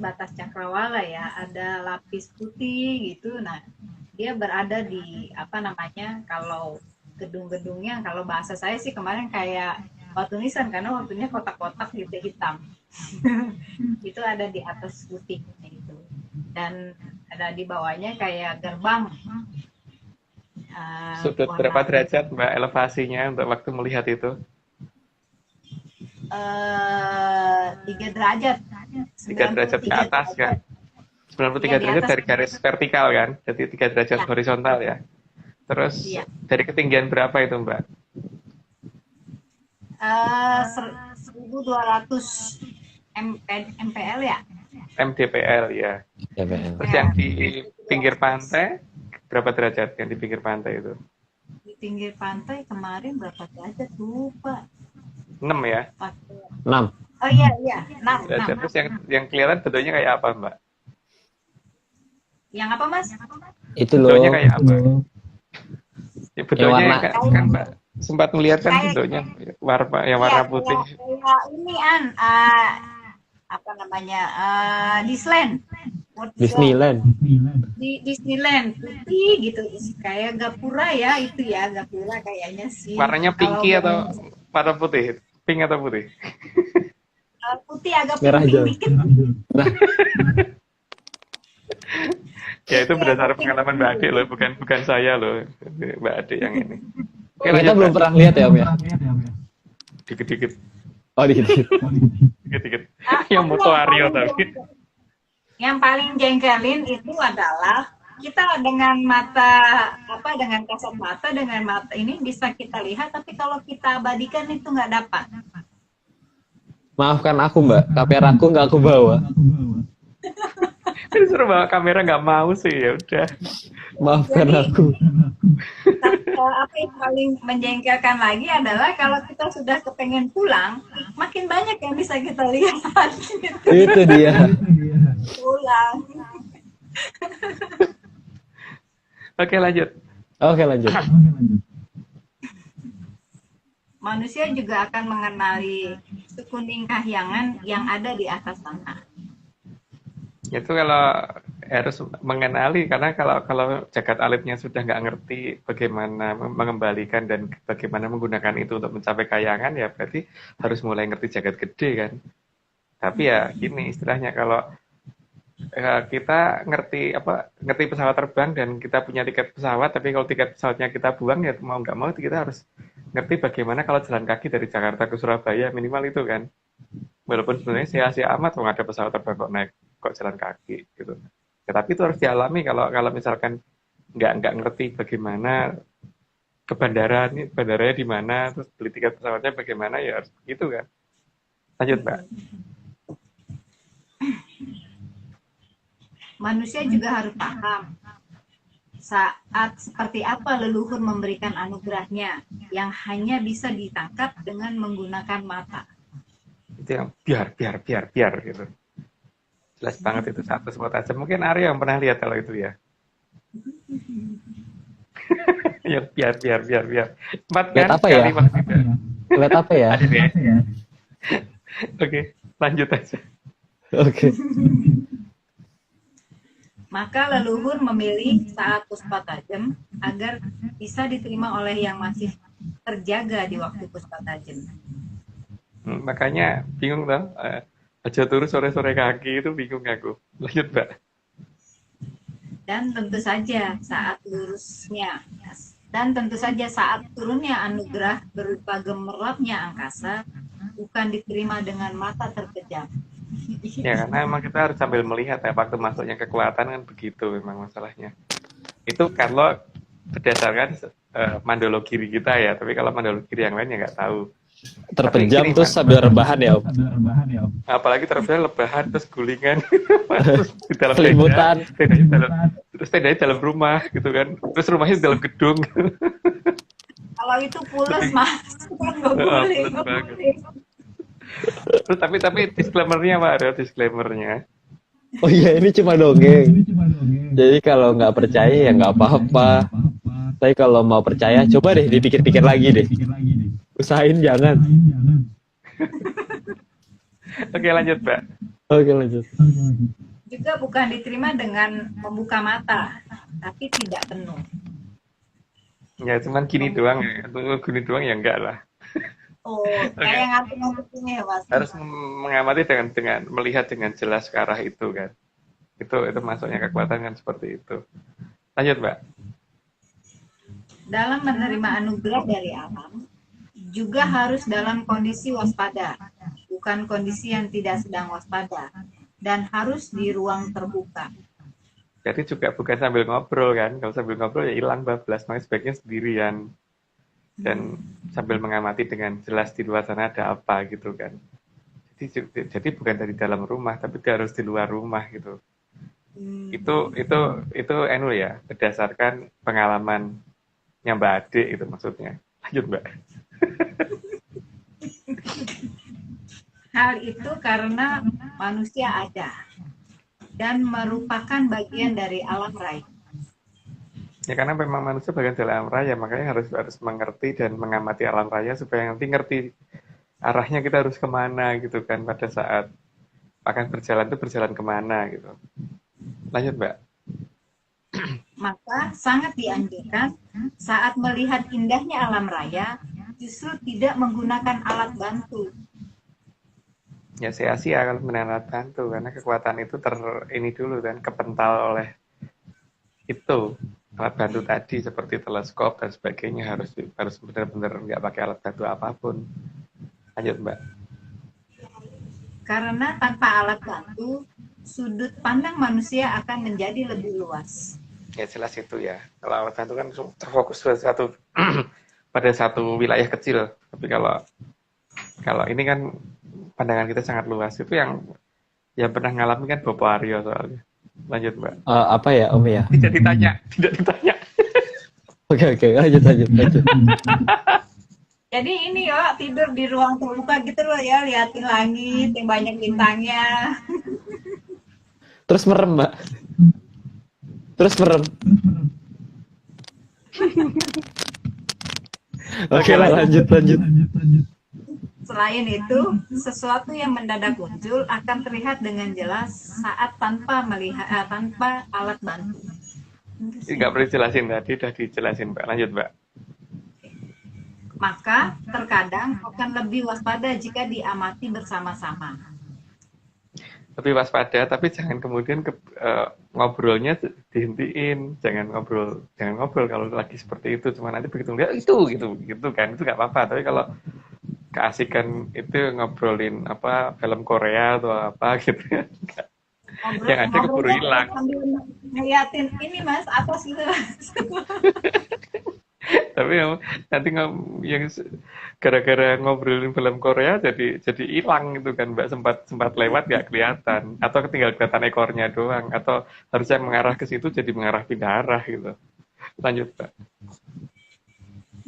D: batas cakrawala ya, ada lapis putih gitu. Nah, dia berada di kalau gedung-gedungnya, kalau bahasa saya sih kemarin kayak batu nisan, karena waktunya kotak-kotak gitu hitam. Itu ada di atas putih itu, dan ada di bawahnya kayak gerbang.
B: Sudut berapa derajat Mbak elevasinya untuk waktu melihat itu?
D: 3 derajat.
B: 3 derajat ke atas kan? 93 derajat dari garis vertikal kan? Jadi 3 derajat horizontal ya? Terus dari ketinggian berapa itu Mbak?
D: 1200 MPL ya?
B: MDPL ya. Terus yang di pinggir pantai berapa derajat yang di pinggir pantai itu?
D: Di pinggir pantai kemarin berapa derajat lupa.
B: 6 ya?
A: 6.
D: Oh iya 6.
B: Derajat. Terus yang kelihatan bentuknya kayak apa Mbak?
D: Yang apa Mas?
A: Itu loh.
B: Bentuknya kayak apa? Ya, bentuknya
A: warna.
B: kan Mbak sempat melihat kan bentuknya warna putih.
D: Kayak ini Disland. workshop
A: Disneyland.
D: di Disneyland putih gitu, kayak gapura ya, itu ya gapura kayaknya sih.
B: Warnanya
D: Kalau
B: pinky atau warna putih? Pink atau putih?
D: putih agak
A: Merah
D: pink-pink
A: jauh.
D: dikit.
A: Nah,
B: Ya itu
D: Putih
B: berdasarkan
D: agak pink
B: pengalaman Mbak Ade loh, bukan saya loh. Mbak Ade yang ini. Oke,
A: kita
B: lanjut
A: belum
B: Mbak.
A: pernah lihat ya Om ya.
B: Dikit-dikit.
A: Oh dikit.
B: Dikit-dikit.
D: Ah,
B: Yang
D: tapi
B: moto Aryo tapi.
D: yang paling jengkelin itu adalah kita dengan mata dengan kasat mata, dengan mata ini bisa kita lihat, tapi kalau kita abadikan itu nggak dapat.
A: Maafkan aku Mbak, kameraku nggak aku bawa.
B: Disuruh bawa kamera nggak mau sih, ya udah.
A: Maafkan
D: Jadi,
A: aku.
D: apa yang paling menjengkelkan lagi adalah kalau kita sudah kepengen pulang, makin banyak yang bisa kita lihat.
A: Itu dia.
D: Pulang.
B: Oke, lanjut.
A: Oke lanjut.
D: Manusia juga akan mengenali sekuning kahyangan yang ada di atas tanah.
B: Itu kalau harus mengenali, karena kalau jagat alatnya sudah nggak ngerti bagaimana mengembalikan dan bagaimana menggunakan itu untuk mencapai kayangan, ya berarti harus mulai ngerti jagat gede kan. Tapi ya gini istilahnya, kalau kita ngerti pesawat terbang dan kita punya tiket pesawat, tapi kalau tiket pesawatnya kita buang, ya mau nggak mau kita harus ngerti bagaimana kalau jalan kaki dari Jakarta ke Surabaya, minimal itu kan. Walaupun sebenarnya sia-sia amat kalau ada pesawat terbang kok jalan kaki gitu. Ya, tapi itu harus dialami. Kalau misalkan nggak ngerti bagaimana ke bandaranya di mana, terus beli tiket pesawatnya bagaimana, ya harus begitu kan. Lanjut Mbak.
D: Manusia juga harus paham saat seperti apa leluhur memberikan anugerahnya yang hanya bisa ditangkap dengan menggunakan mata.
B: Itu yang biar gitu. Jelas banget itu, satu spot aja. Mungkin Arya yang pernah lihat kalau itu ya. Yang biar. Empat
A: Lihat
B: kan?
A: apa ya?
B: Kalimat tidak.
A: Lihat apa ya?
B: Ada deh. Oke, lanjut aja.
A: Oke.
D: Maka leluhur memilih saat puspa tajam agar bisa diterima oleh yang masih terjaga di waktu puspa tajam.
B: Makanya bingung loh. Aja turu sore-sore kaki itu bingung aku. Lanjut Mbak.
D: Dan tentu saja saat turunnya anugerah berupa gemerlapnya angkasa bukan diterima dengan mata terpejam.
B: Ya karena emang kita harus sambil melihat ya, waktu masuknya kekuatan kan begitu memang masalahnya. Itu kalau berdasarkan mandologiri kita ya, tapi kalau mandologiri yang lain ya nggak tahu.
A: Terpejam terus sambil rebahan ya Om.
B: Apalagi terpejam lebahan terus gulingan terus di dalam
A: Selimutan.
B: terus tendanya dalam rumah gitu kan, terus rumahnya di dalam gedung.
D: Kalau itu pules mas, kan nggak boleh.
B: Pules banget. Terus tapi disclaimer-nya apa, ada disclaimer-nya.
A: Oh iya ini cuma dongeng. Jadi kalau nggak percaya ya nggak apa-apa. Tapi kalau mau percaya coba deh dipikir-pikir lagi deh. Usahain jangan.
B: Oke lanjut Mbak.
A: Oke lanjut.
D: Juga bukan diterima dengan membuka mata, tapi tidak penuh.
B: Ya cuman gini doang ya, gini doang ya enggak lah.
D: Oh, kayak ngatur-ngaturnya ya mas.
B: Harus mengamati dengan melihat dengan jelas ke arah itu kan. Itu masuknya kekuatan kan seperti itu. Lanjut Mbak.
D: Dalam menerima anugerah dari alam, juga harus dalam kondisi waspada, bukan kondisi yang tidak sedang waspada, dan harus di ruang terbuka.
B: Jadi juga bukan sambil ngobrol kan. Kalau sambil ngobrol ya hilang bablas, makanya sebaiknya sendirian. Dan sambil mengamati dengan jelas di luar sana ada apa gitu kan. Jadi bukan dari dalam rumah, tapi dia harus di luar rumah gitu. Itu anu ya, berdasarkan pengalaman yang Mbak Ade itu maksudnya. Lanjut Mbak.
D: Hal itu karena manusia ada dan merupakan bagian dari alam raya.
B: Ya karena memang manusia bagian dari alam raya, makanya harus mengerti dan mengamati alam raya supaya nanti ngerti arahnya kita harus kemana gitu kan, pada saat akan berjalan itu berjalan kemana gitu. Lanjut, Mbak.
D: Maka sangat dianjurkan saat melihat indahnya alam raya justru tidak menggunakan alat bantu.
B: Ya sia-sia kalau menggunakan alat bantu karena kekuatan itu ini dulu kan kepental oleh itu alat bantu tadi seperti teleskop dan sebagainya harus benar-benar nggak pakai alat bantu apapun. Lanjut, Mbak.
D: Karena tanpa alat bantu, sudut pandang manusia akan menjadi lebih luas.
B: Ya jelas itu ya. Kalau alat bantu kan terfokus pada satu wilayah kecil. Tapi kalau ini kan pandangan kita sangat luas. Itu yang pernah ngalamin kan Bapak Aryo soalnya. Lanjut, Mbak.
A: Apa ya Om ya?
B: Tidak ditanya.
A: Oke, lanjut.
D: Jadi ini ya tidur di ruang terbuka gitu loh ya, liatin langit yang banyak bintangnya.
A: Terus merem, Mbak. Oke lah, lanjut.
D: Selain itu, sesuatu yang mendadak muncul akan terlihat dengan jelas saat tanpa alat bantu.
B: Nggak perlu dijelasin tadi, udah dijelasin, Mbak. Lanjut, Mbak.
D: Maka terkadang akan lebih waspada jika diamati bersama-sama.
B: Lebih waspada, tapi jangan kemudian ngobrolnya dihentiin. Jangan ngobrol kalau lagi seperti itu. Cuma nanti begitu lihat itu kan, itu nggak apa-apa. Tapi kalau keasikan itu ngobrolin film Korea atau apa gitu ya. Yang ada keburu hilang.
D: Sambil ngeliatin ini Mas, atas gitu Mas.
B: Tapi nanti yang gara-gara ngobrolin film Korea jadi hilang gitu kan, Mbak, sempat lewat nggak kelihatan atau tinggal kelihatan ekornya doang atau harusnya mengarah ke situ jadi mengarah pindah arah gitu. Lanjut, Mbak.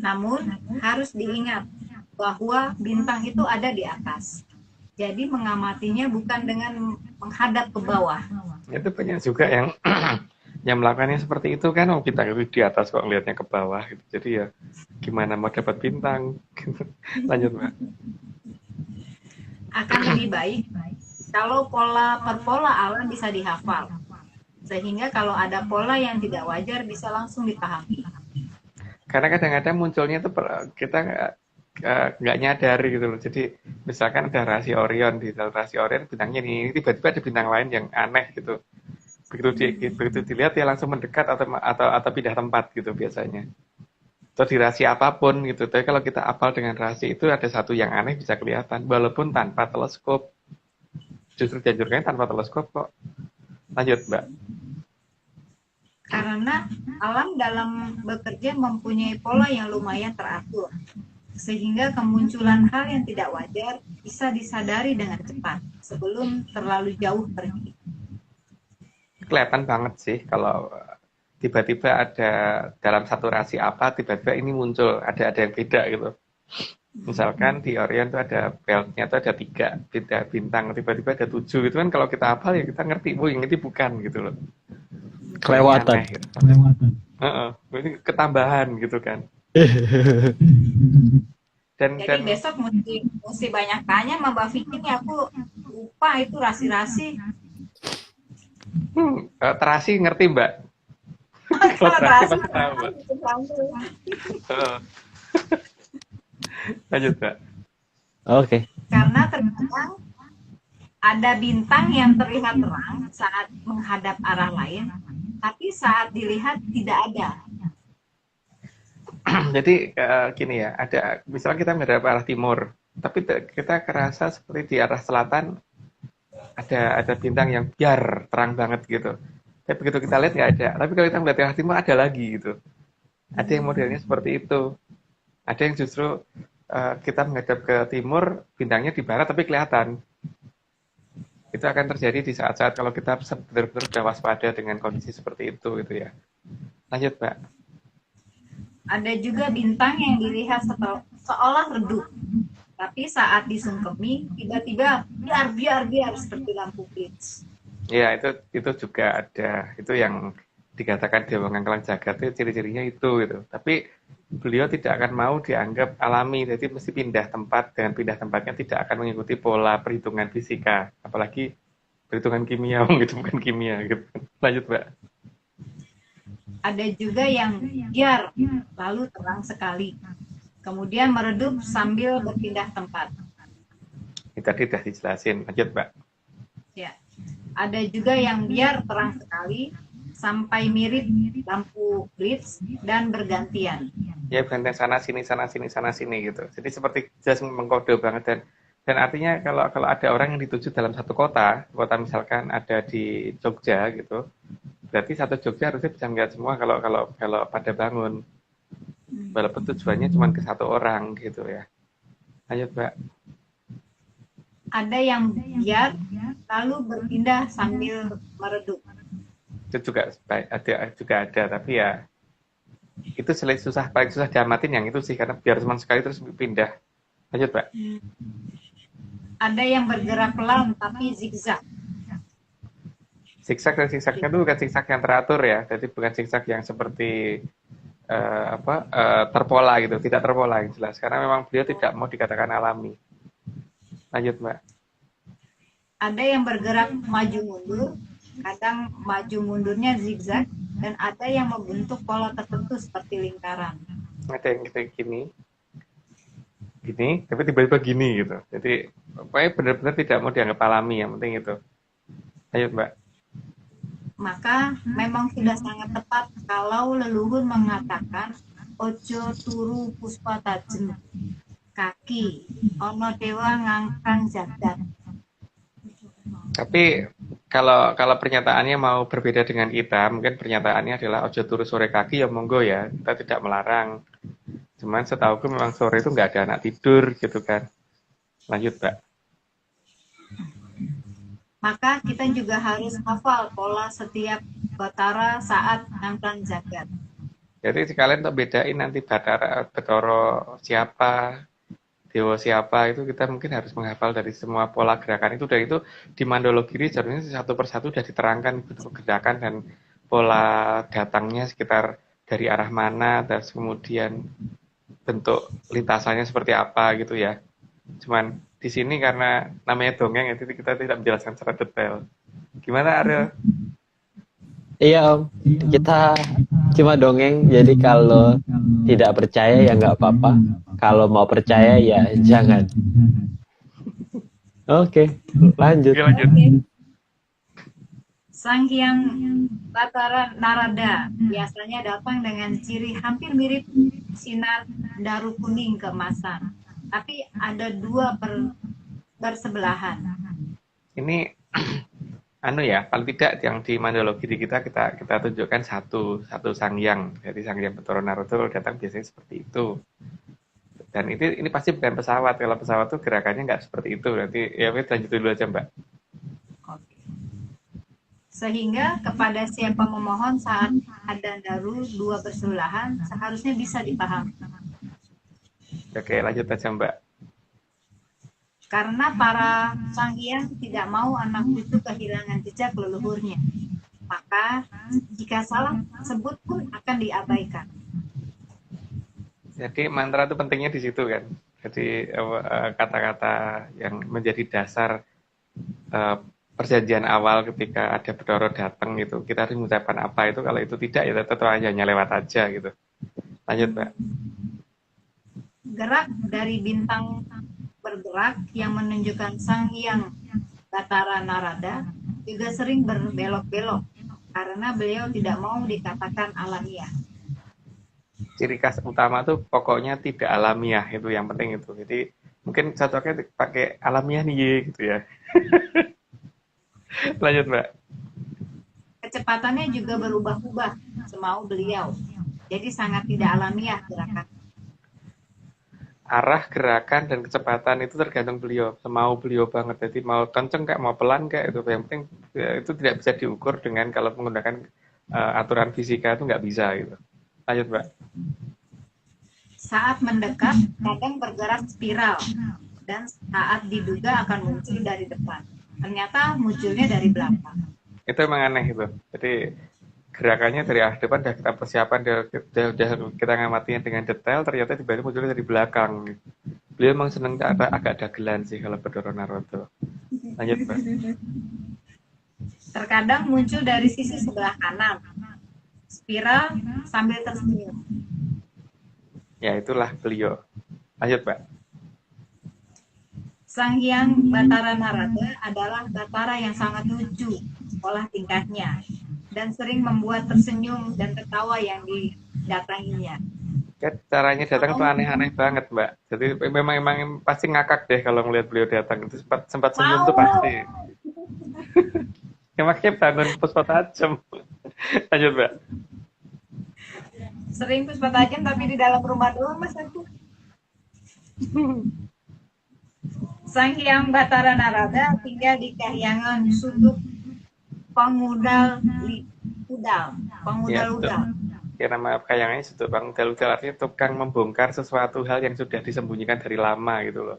D: Namun harus diingat bahwa bintang itu ada di atas. Jadi mengamatinya bukan dengan menghadap ke bawah.
B: Itu banyak juga yang yang melakukannya seperti itu kan, bintang itu di atas kok ngelihatnya ke bawah gitu. Jadi ya gimana mau dapat bintang gitu. Lanjut, Mbak.
D: Akan lebih baik kalau pola per pola alam bisa dihafal. Sehingga kalau ada pola yang tidak wajar bisa langsung dipahami.
B: Karena kadang-kadang munculnya itu kita nggak nyadar gitu loh. Jadi misalkan ada rasi Orion, di dalam rasi Orion bintangnya ini tiba-tiba ada bintang lain yang aneh gitu. Begitu dilihat ya langsung mendekat atau pindah tempat gitu biasanya. Atau di rasi apapun gitu. Tapi kalau kita apal dengan rasi itu ada satu yang aneh bisa kelihatan walaupun tanpa teleskop. Justru dianjurkan tanpa teleskop kok. Lanjut, Mbak.
D: Karena alam dalam bekerja mempunyai pola yang lumayan teratur. Sehingga kemunculan hal yang tidak wajar bisa disadari dengan cepat sebelum terlalu jauh pergi.
B: Kelihatan banget sih kalau tiba-tiba ada dalam satu rasi apa tiba-tiba ini muncul ada yang beda gitu. Misalkan di Orion tuh ada beltnya tuh ada 3 beda bintang, tiba-tiba ada 7 gitu kan, kalau kita hafal ya kita ngerti, yang ini bukan gitu loh.
A: Kelewatan.
B: Aneh, gitu. Ini ketambahan gitu kan.
D: Jadi besok mesti banyak tanya sama Mbak Vicky nih, aku lupa itu rasi-rasi.
B: Terasi ngerti, Mbak?
D: Kalau terasi
B: pasti tahu, Mbak. Lanjut, Mbak.
A: Oke.
D: Karena terkadang ada bintang yang terlihat terang saat menghadap arah lain, tapi saat dilihat tidak ada.
B: Jadi gini ya, ada misalnya kita menghadap arah timur, tapi kita kerasa seperti di arah selatan ada bintang yang biar terang banget gitu. Tapi begitu kita lihat nggak ada. Tapi kalau kita melihat arah timur ada lagi gitu. Ada yang modelnya seperti itu. Ada yang justru kita menghadap ke timur, bintangnya di barat tapi kelihatan. Itu akan terjadi di saat-saat kalau kita benar-benar sudah waspada dengan kondisi seperti itu gitu ya. Lanjut, Mbak.
D: Ada juga bintang yang dilihat seolah redup, tapi saat disungkemi tiba-tiba biar seperti lampu blitz.
B: Ya, itu juga ada. Itu yang dikatakan Dewa Ngangkelang Jagat itu ciri-cirinya itu gitu. Tapi beliau tidak akan mau dianggap alami, jadi mesti pindah tempat. Dengan pindah tempatnya tidak akan mengikuti pola perhitungan fisika. Apalagi perhitungan kimia, gitu bukan kimia gitu. Lanjut Mbak.
D: Ada juga yang biar lalu terang sekali, kemudian meredup sambil berpindah tempat.
B: Ini tadi udah dijelasin. Lanjut Mbak.
D: Ya. Ada juga yang biar terang sekali sampai mirip lampu blitz dan bergantian.
B: Ya bergantian sana sini gitu. Jadi seperti jelas mengkode banget dan artinya kalau ada orang yang dituju dalam satu kota misalkan ada di Jogja gitu, berarti satu Jogja harusnya bisa melihat semua kalau pada bangun, walaupun tujuannya cuma ke satu orang gitu ya. Lanjut Mbak.
D: Ada yang biar lalu berpindah sambil meredup.
B: Itu juga ada, tapi ya itu paling susah diamatin yang itu sih, karena biar cuma sekali terus pindah. Lanjut Mbak.
D: Ada yang bergerak pelan tapi zigzag.
B: Zigzag dan zigzagnya itu bukan zigzag yang teratur ya, jadi bukan zigzag yang seperti terpola gitu, tidak terpola yang jelas, karena memang beliau tidak mau dikatakan alami. Lanjut Mbak.
D: Ada yang bergerak maju mundur, kadang maju mundurnya zigzag, dan ada yang membentuk pola tertentu seperti lingkaran.
B: Ada yang kita gini, tapi tiba-tiba gini gitu. Jadi pokoknya benar-benar tidak mau dianggap alami, yang penting itu. Lanjut Mbak.
D: Maka memang sudah sangat tepat kalau leluhur mengatakan ojo turu puspa tajem kaki ono dewa ngangkang jagat.
B: Tapi kalau pernyataannya mau berbeda dengan kita, mungkin pernyataannya adalah ojo turu sore kaki ya monggo ya, kita tidak melarang. Cuman setahuku memang sore itu nggak ada anak tidur gitu kan. Lanjut Mbak.
D: Maka kita juga harus hafal pola setiap batara saat ngangkang jagat.
B: Jadi sekalian untuk bedain nanti Batara siapa, dewa siapa, itu kita mungkin harus menghafal dari semua pola gerakan itu. Dan itu di Mandologiri sebenarnya satu persatu sudah diterangkan bentuk gerakan dan pola datangnya sekitar dari arah mana, dan kemudian bentuk lintasannya seperti apa gitu ya. Cuman di sini karena namanya dongeng, jadi kita tidak menjelaskan secara detail. Gimana Ariel?
A: Iya Om, kita cuma dongeng, jadi kalau tidak percaya ya nggak apa-apa. Kalau mau percaya ya jangan. Oke, lanjut.
B: Oke, lanjut.
D: Sang Hyang Batara Narada biasanya datang dengan ciri hampir mirip sinar daru kuning keemasan, tapi ada dua bersebelahan.
B: Ini ya, paling tidak yang di Mandologiri kita tunjukkan satu sang hyang. Jadi sang hyang Bathara Narada datang biasanya seperti itu. Dan ini pasti bukan pesawat. Kalau pesawat tuh gerakannya nggak seperti itu. Nanti ya lanjut dulu aja Mbak.
D: Sehingga kepada siapa memohon saat ada daru dua bersebelahan seharusnya bisa dipahami.
B: Oke, lanjut aja Mbak.
D: Karena para sang hyang tidak mau anak itu kehilangan jejak leluhurnya, maka jika salah sebut pun akan diabaikan.
B: Jadi mantra itu pentingnya di situ kan. Jadi kata-kata yang menjadi dasar perjanjian awal ketika ada Bathara datang gitu, kita harus mengucapkan apa itu. Kalau itu tidak ya tetap hanya lewat aja gitu. Lanjut Mbak.
D: Gerak dari bintang bergerak yang menunjukkan sang hyang Bathara Narada juga sering berbelok-belok karena beliau tidak mau dikatakan alamiah.
B: Ciri khas utama tuh pokoknya tidak alamiah, itu yang penting itu. Jadi mungkin cocoknya pakai alamiah nih gitu ya. Lanjut Mbak.
D: Kecepatannya juga berubah-ubah semau beliau. Jadi sangat tidak alamiah gerakan.
B: Arah gerakan dan kecepatan itu tergantung beliau, semau beliau banget. Jadi mau kenceng kayak mau pelan kayak itu, yang penting itu tidak bisa diukur dengan kalau menggunakan aturan fisika itu nggak bisa gitu. Lanjut Mbak.
D: Saat mendekat kadang bergerak spiral dan saat diduga akan muncul dari depan, ternyata munculnya dari belakang.
B: Itu emang aneh itu. Jadi gerakannya dari arah depan udah kita persiapan, udah kita ngamatinya dengan detail, ternyata tiba-tiba munculnya dari belakang. Beliau emang seneng agak dagelan sih kalau Bathara Narada. Lanjut Mbak.
D: Terkadang muncul dari sisi sebelah kanan, spiral sambil tersenyum.
B: Ya, itulah beliau. Lanjut, Mbak.
D: Sang Hyang Batara Narada adalah Batara yang sangat lucu olah tingkahnya dan sering membuat tersenyum dan tertawa yang didatanginya.
B: Ya, caranya datang tuh aneh-aneh banget, Mbak. Jadi memang pasti ngakak deh kalau ngelihat beliau datang. Itu sempat senyum tuh pasti. Ya, makanya bangun puspa tajam. Lanjut, Mbak.
D: Sering puspa tajam tapi di dalam rumah doang, Mas aku. Sang Hyang Batara Narada tinggal di Kahyangan Suduk Pangudal Udal. Pangudal Udal.
B: Ya, nama kayangannya Suduk Pangudal Udal, artinya tukang membongkar sesuatu hal yang sudah disembunyikan dari lama gitu loh.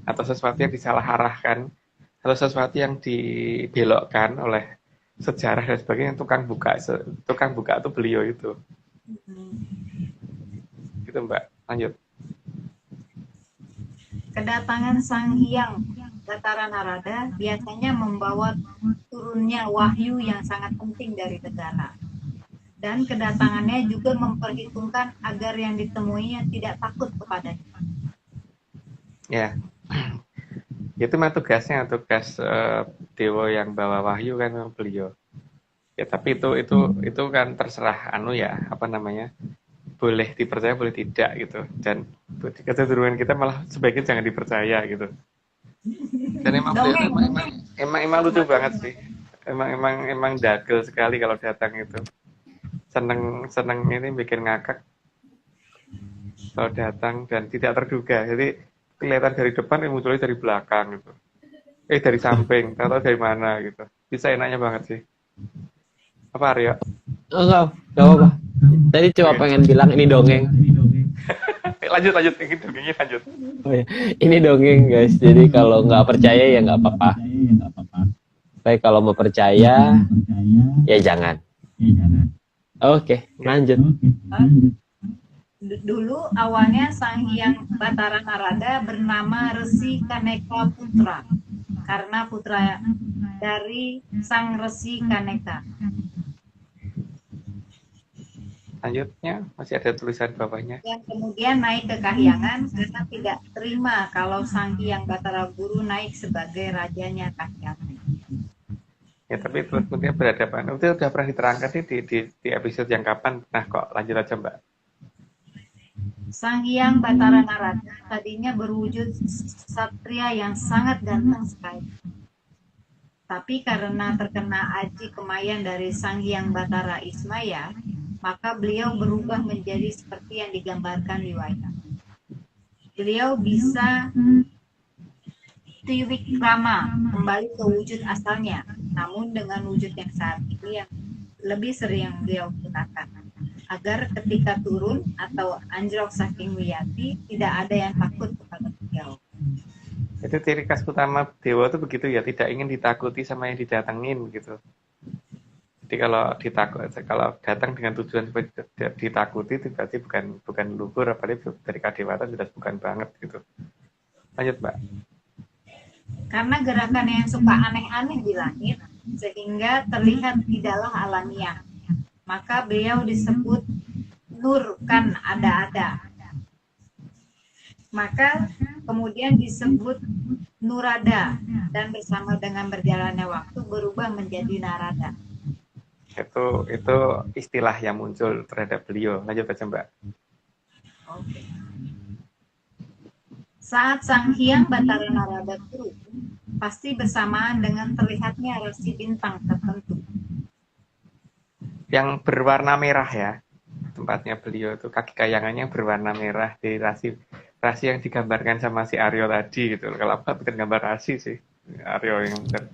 B: Atau sesuatu yang disalaharahkan, atau sesuatu yang dibelokkan oleh sejarah dan sebagainya. Tukang buka itu beliau itu. Gitu, Mbak. Lanjut.
D: Kedatangan Sang Hyang Batara Narada biasanya membawa turunnya wahyu yang sangat penting dari negara. Dan kedatangannya juga memperhitungkan agar yang ditemuinya tidak takut kepadanya.
B: Ya, itu mah tugasnya, tugas dewa yang bawa wahyu kan memang beliau. Ya, tapi itu kan terserah apa namanya, boleh dipercaya boleh tidak gitu. Dan kecenderungan kita malah sebaiknya jangan dipercaya gitu. Dan emang beliau emang lucu banget sih. Emang dagel sekali kalau datang itu. Seneng ini bikin ngakak kalau datang dan tidak terduga. Jadi kelihatan dari depan, munculnya dari belakang gitu. Dari samping, atau dari mana gitu. Bisa enaknya banget sih. Apa, Aryo?
A: Enggak apa-apa. Tadi cuma pengen bilang ini dongeng.
B: lanjut, ini dongengnya lanjut.
A: Oh, ya. Ini dongeng guys, jadi kalau nggak percaya ya nggak apa-apa. Tapi kalau mau percaya, ya jangan. Oke, lanjut.
D: Dulu awalnya Sang Hyang Batara Narada bernama Resi Kaneka Putra, karena putra dari Sang Resi Kaneka.
B: Lanjutnya, masih ada tulisan bawahnya.
D: Yang kemudian naik ke Kahyangan karena tidak terima kalau Sang Hyang Batara Guru naik sebagai rajanya Kahyangan.
B: Ya, tapi terus kemudian berhadapan. Itu sudah pernah diterangkan di episode yang kapan? Nah, kok lanjut aja, Mbak.
D: Sang Hyang Batara Narada tadinya berwujud satria yang sangat ganteng sekali. Tapi karena terkena aji kemayan dari Sang Hyang Batara Ismaya, maka beliau berubah menjadi seperti yang digambarkan di wayang. Beliau bisa Triwikrama, kembali ke wujud asalnya, namun dengan wujud yang saat ini yang lebih sering beliau gunakan, agar ketika turun atau anjlok saking wiyati, tidak ada yang takut kepada beliau.
B: Itu ciri khas utama dewa itu begitu ya, tidak ingin ditakuti sama yang didatengin gitu. Jadi kalau datang dengan tujuan supaya ditakuti, itu berarti bukan luhur, apalagi dari kadewatan jelas bukan banget gitu. Lanjut, Mbak.
D: Karena gerakan yang suka aneh-aneh di langit, sehingga terlihat tidaklah alamiah, maka beliau disebut Nur kan ada-ada. Maka kemudian disebut Nurada, dan bersama dengan berjalannya waktu berubah menjadi Narada.
B: Itu istilah yang muncul terhadap beliau. Lanjut aja, Mbak.
D: Oke. Saat Sang Hyang Batara Narada turun, pasti bersamaan dengan terlihatnya rasi bintang tertentu.
B: Yang berwarna merah ya, tempatnya beliau itu kaki kayangannya berwarna merah di rasi yang digambarkan sama si Aryo tadi gitu. Kalau apa bukan gambar rasi sih, Aryo yang benar.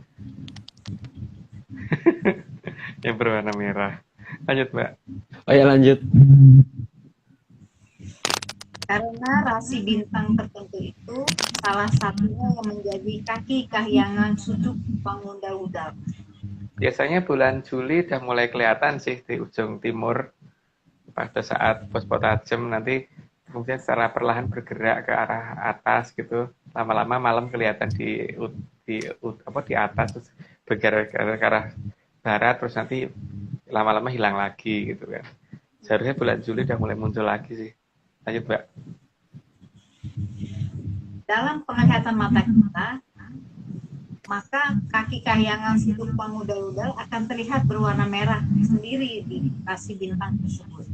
B: Yang berwarna merah. Lanjut, Mbak.
A: Oh ya, lanjut.
D: Karena rasi bintang tertentu itu salah satunya yang menjadi kaki kahyangan Suduk Pangudal.
B: Biasanya bulan Juli udah mulai kelihatan sih di ujung timur. Pada saat Puspa Tajam nanti kemudian secara perlahan bergerak ke arah atas gitu. Lama-lama malam kelihatan di atas, terus bergerak ke arah barat terus nanti lama-lama hilang lagi gitu kan. Seharusnya bulan Juli udah mulai muncul lagi sih. Lanjut, Mbak.
D: Dalam penglihatan mata kita, maka kaki kahyangan sudut pangudal-udal akan terlihat berwarna merah sendiri di kasih bintang tersebut.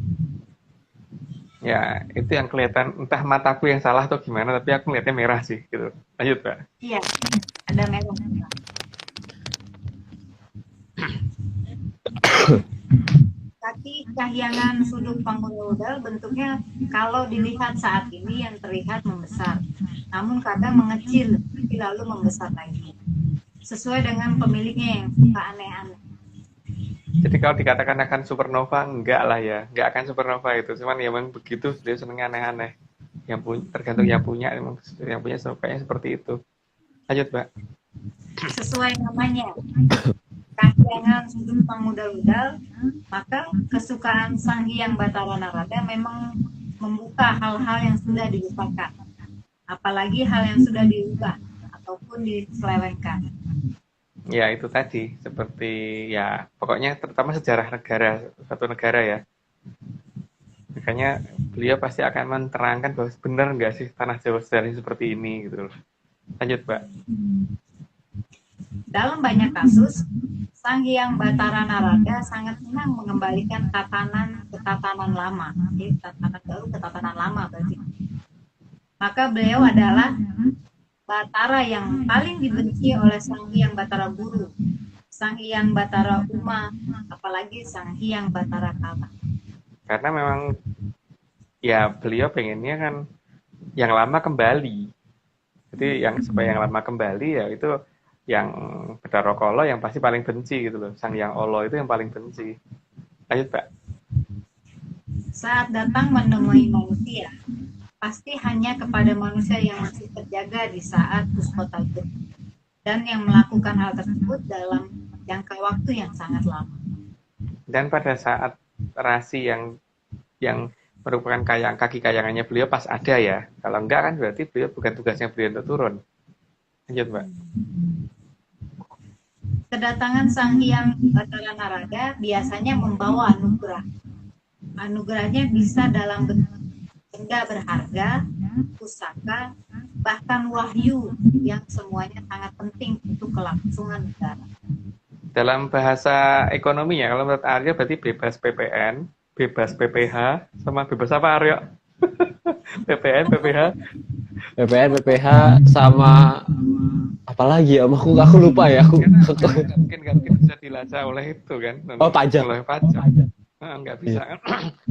B: Ya, itu yang kelihatan, entah mataku yang salah atau gimana, tapi aku ngeliatnya merah sih, gitu. Lanjut, Mbak.
D: Iya, ada merah. Kaki kahyangan sudut pangudal bentuknya kalau dilihat saat ini yang terlihat membesar, namun kadang mengecil, lalu membesar lagi. Sesuai dengan pemiliknya yang suka aneh-aneh.
B: Jadi kalau dikatakan akan supernova, enggak lah ya. Enggak akan supernova itu. Cuman ya memang begitu, dia senengnya aneh-aneh. Tergantung yang punya, memang yang punya kayaknya seperti itu. Lanjut, Mbak.
D: Sesuai namanya, kahyangan sudut pangudal-udal, maka kesukaan Sang Hyang Batara Narada memang membuka hal-hal yang sudah dilupakan. Apalagi hal yang sudah diubah ataupun diselewengkan.
B: Ya itu tadi, seperti ya pokoknya terutama sejarah negara, satu negara ya. Makanya beliau pasti akan menerangkan bahwa benar nggak sih tanah Jawa sejarahnya seperti ini gitu loh. Lanjut, Mbak.
D: Dalam banyak kasus, Sang Hyang Batara Narada sangat senang mengembalikan tatanan ke tatanan lama. Jadi tatanan baru ke tatanan lama berarti. Maka beliau adalah Batara yang paling dibenci oleh Sang Hyang Batara Guru, Sang Hyang Batara Uma, apalagi Sang Hyang Batara Kala.
B: Karena memang ya beliau pengennya kan yang lama kembali. Jadi yang supaya yang lama kembali ya itu yang Bathara Kala yang pasti paling benci gitu loh. Sang Hyang Olo itu yang paling benci. Lanjut, Pak.
D: Saat datang menemui manusia, pasti hanya kepada manusia yang masih terjaga di saat Puspotagel dan yang melakukan hal tersebut dalam jangka waktu yang sangat lama.
B: Dan pada saat rasi yang merupakan kaki kayangannya beliau pas ada ya. Kalau enggak kan berarti beliau bukan tugasnya beliau untuk turun. Lanjut, Mbak.
D: Kedatangan Sang Hyang Batara Narada biasanya membawa anugerah. Anugerahnya bisa dalam bentuk benda berharga, pusaka, bahkan wahyu yang semuanya sangat penting untuk kelangsungan negara.
B: Dalam bahasa ekonomi ya, kalau menurut Aryo berarti bebas PPN, bebas PPH, sama bebas apa Aryo? PPN, PPH,
A: PPN, PPH sama apa lagi ya? Aku lupa ya.
B: Nggak mungkin bisa dilacak oleh itu kan?
A: Oh, pajak.
B: Oleh pajak. Nggak bisa kan?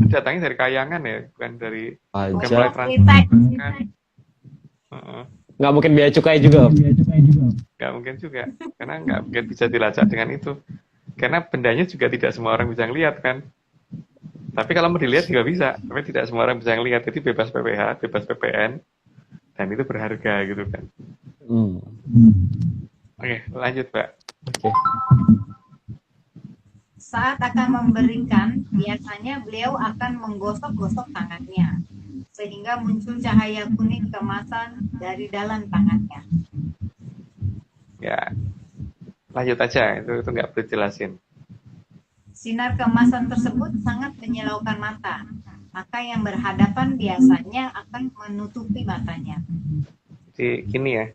B: Datangnya dari kayangan ya, bukan dari bukan mulai
A: Pajak.
B: transaksi.
A: Nggak mungkin biaya cukai juga.
B: Nggak mungkin juga, karena nggak mungkin bisa dilacak dengan itu. Karena bendanya juga tidak semua orang bisa ngelihat kan. Tapi kalau mau dilihat juga bisa, tapi tidak semua orang bisa ngelihat. Jadi bebas PPH, bebas PPN, dan itu berharga gitu kan. Oke, lanjut, Pak.
A: Oke.
D: Saat akan memberikan, biasanya beliau akan menggosok-gosok tangannya, sehingga muncul cahaya kuning kemasan dari dalam tangannya.
B: Ya, lanjut aja, itu nggak perlu jelasin.
D: Sinar kemasan tersebut sangat menyilaukan mata, maka yang berhadapan biasanya akan menutupi matanya.
B: Jadi gini ya,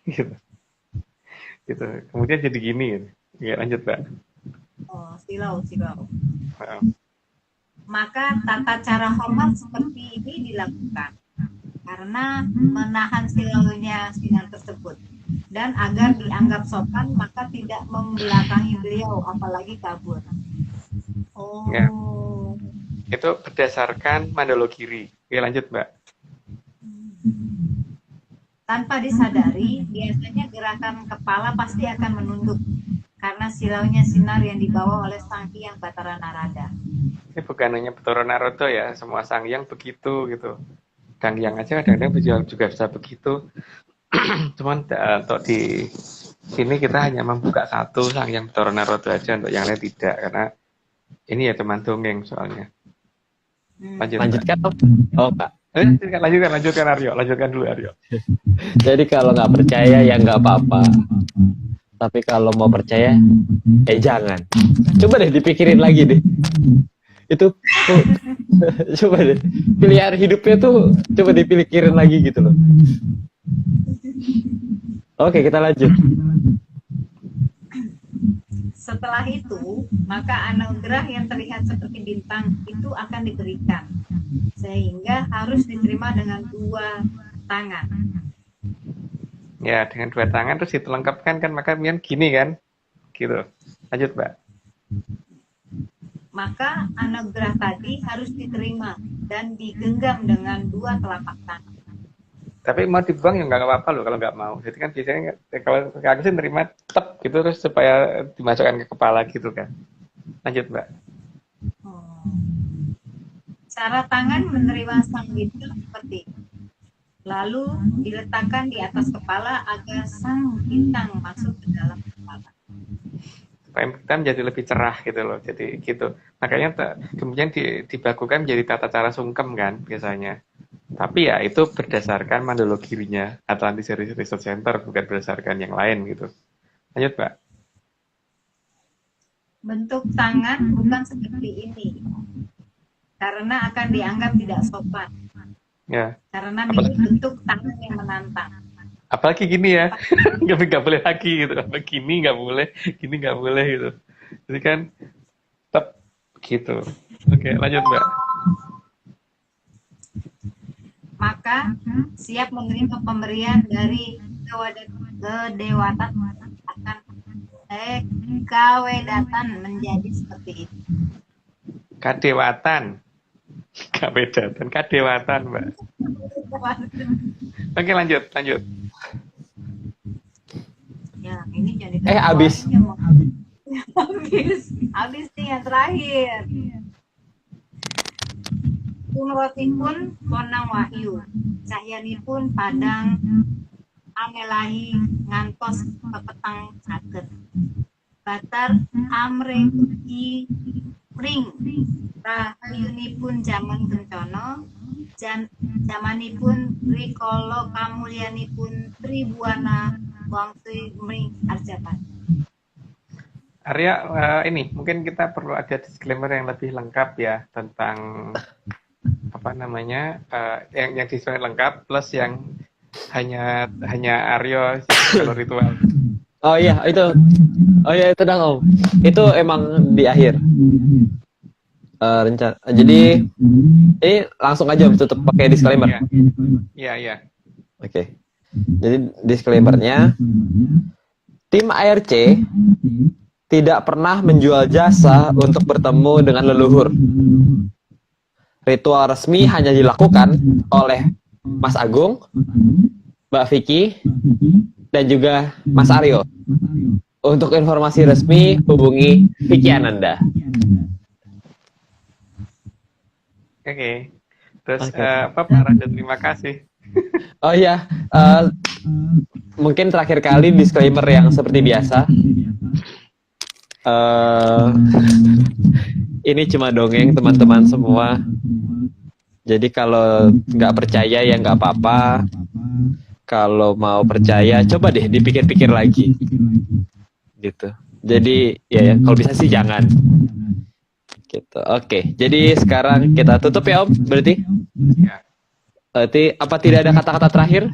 B: gitu. Gitu. Kemudian jadi gini, gitu. Ya, lanjut, Pak.
D: Oh, silau. Maka tata cara hormat seperti ini dilakukan karena menahan silaunya sinar tersebut, dan agar dianggap sopan maka tidak membelakangi beliau apalagi kabur. Oh.
B: Ya. Itu berdasarkan Mandologiri. Oke, lanjut, Mbak.
D: Tanpa disadari, biasanya gerakan kepala pasti akan menunduk karena silaunya sinar yang dibawa oleh Sang Hyang Batara Narada.
B: Ini bukan hanya Bathara Narada ya, semua Sang Hyang begitu gitu. Sang Hyang aja kadang-kadang juga bisa begitu. Cuman untuk di sini kita hanya membuka satu Sang Hyang Bathara Narada aja, untuk yang lain tidak, karena ini ya teman dongeng soalnya.
A: Lanjutkan. Oh, Pak.
B: Lanjutkan Aryo, lanjutkan dulu Aryo.
A: Jadi kalau nggak percaya ya nggak apa-apa. Tapi kalau mau percaya, jangan. Coba deh dipikirin lagi deh. Itu coba deh. Pilihan hidupnya tuh coba dipikirin lagi gitu loh. Oke, kita lanjut.
D: Setelah itu, maka anugerah yang terlihat seperti bintang itu akan diberikan, sehingga harus diterima dengan 2 tangan.
B: Ya, dengan 2 tangan terus dilengkapkan kan, maka kemudian gini kan, gitu. Lanjut, Mbak.
D: Maka anugerah tadi harus diterima dan digenggam dengan 2 telapak tangan.
B: Tapi mau dibuang ya nggak apa-apa loh kalau nggak mau. Jadi kan biasanya kalau aku sih nerima tep gitu terus supaya dimasukkan ke kepala gitu kan. Lanjut, Mbak.
D: Cara tangan menerima sang bintang seperti ini. Lalu diletakkan di atas kepala agar sang bintang masuk ke dalam kepala.
B: Supaya kita menjadi lebih cerah gitu loh. Jadi gitu. Makanya kemudian dibakukan menjadi tata cara sungkem kan biasanya. Tapi ya itu berdasarkan mandologirinya Atlantis Research Center, bukan berdasarkan yang lain gitu. Lanjut, Mbak.
D: Bentuk tangan bukan seperti ini, karena akan dianggap tidak sopan.
B: Ya.
D: Karena mirip bentuk tangan yang menantang.
B: Apalagi gini ya, nggak boleh lagi gitu. Apa gini nggak boleh, gini nggak boleh gitu. Jadi kan tetap gitu. Oke, lanjut, Mbak.
D: Maka siap menerima pemberian dari kedewatan akan kawedatan menjadi seperti itu.
B: Kadewatan. Kawedatan, kadewatan, Mbak. Oke, lanjut.
D: Ya, ini jadi
A: Habis.
D: habis nih yang terakhir. Kumrotipun konang wahyu, cahyanipun padang amelahi ngantos pepetang saged. Batar amring i ring rahayunipun jaman kencana, jamanipun rikala kamulyanipun tribuana wangsi mring arjatan.
B: Arya, ini mungkin kita perlu ada disclaimer yang lebih lengkap ya tentang apa namanya yang disebut lengkap plus yang hanya Aryo kalau ritual.
A: Oh iya itu dong Om. Itu emang di akhir rencana. Jadi ini langsung aja tutup pakai disclaimer.
B: Iya.
A: Oke. Jadi disclaimernya, tim ARC tidak pernah menjual jasa untuk bertemu dengan leluhur. Ritual resmi hanya dilakukan oleh Mas Agung, Mbak Vicky, dan juga Mas Aryo. Untuk informasi resmi, hubungi Vicky Ananda.
B: Oke. Terus Pak Raja, terima kasih.
A: Oh iya, mungkin terakhir kali disclaimer yang seperti biasa. Ini cuma dongeng teman-teman semua. Jadi kalau nggak percaya ya nggak apa-apa. Kalau mau percaya, coba deh dipikir-pikir lagi. Gitu. Jadi ya kalau bisa sih jangan. Gitu. Oke. Jadi sekarang kita tutup ya Om. Berarti?
B: Ya.
A: Berarti apa tidak ada kata-kata terakhir?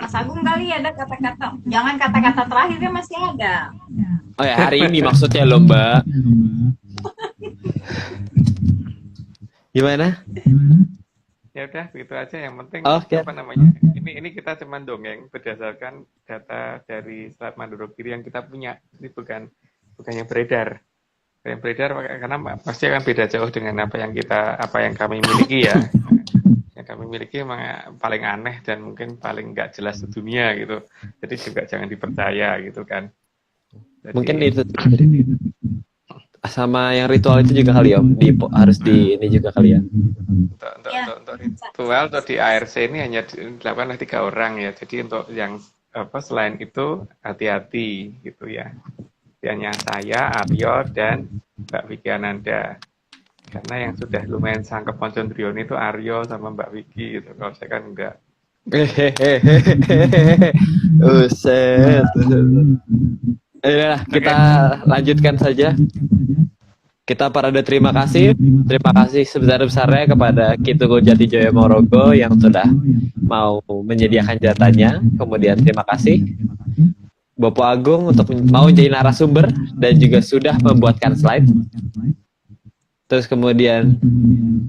D: Mas Agung kali ada kata-kata. Jangan kata-kata terakhirnya masih ada.
A: Oh ya hari ini maksudnya loh Mbak. Gimana?
B: Ya udah begitu aja, yang penting
A: Okay.
B: apa namanya ini kita cuma dongeng berdasarkan data dari Selat Mandorogiri yang kita punya, ini bukan yang beredar karena pasti akan beda jauh dengan apa yang kami miliki ya. Yang kami miliki memang paling aneh dan mungkin paling nggak jelas di dunia gitu, jadi juga jangan dipercaya gitu kan. Jadi,
A: mungkin itu sama yang ritual itu juga kali Om, harus di ini juga kali ya.
B: Untuk ritual atau di ARC ini hanya dilakukan oleh 3 orang ya. Jadi untuk yang selain itu hati-hati gitu ya. Hanya saya, Aryo, dan Mbak Vicky Ananda. Karena yang sudah lumayan sangkep Poncondrion itu Aryo sama Mbak Vicky gitu. Kalau saya kan enggak.
A: Uset. Udah, kita lanjutkan saja. Kita parade terima kasih sebesar-besarnya kepada Kituku Jatijoyo Morogo yang sudah mau menyediakan jatahnya. Kemudian terima kasih Bapak Agung untuk mau jadi narasumber dan juga sudah membuatkan slide. Terus kemudian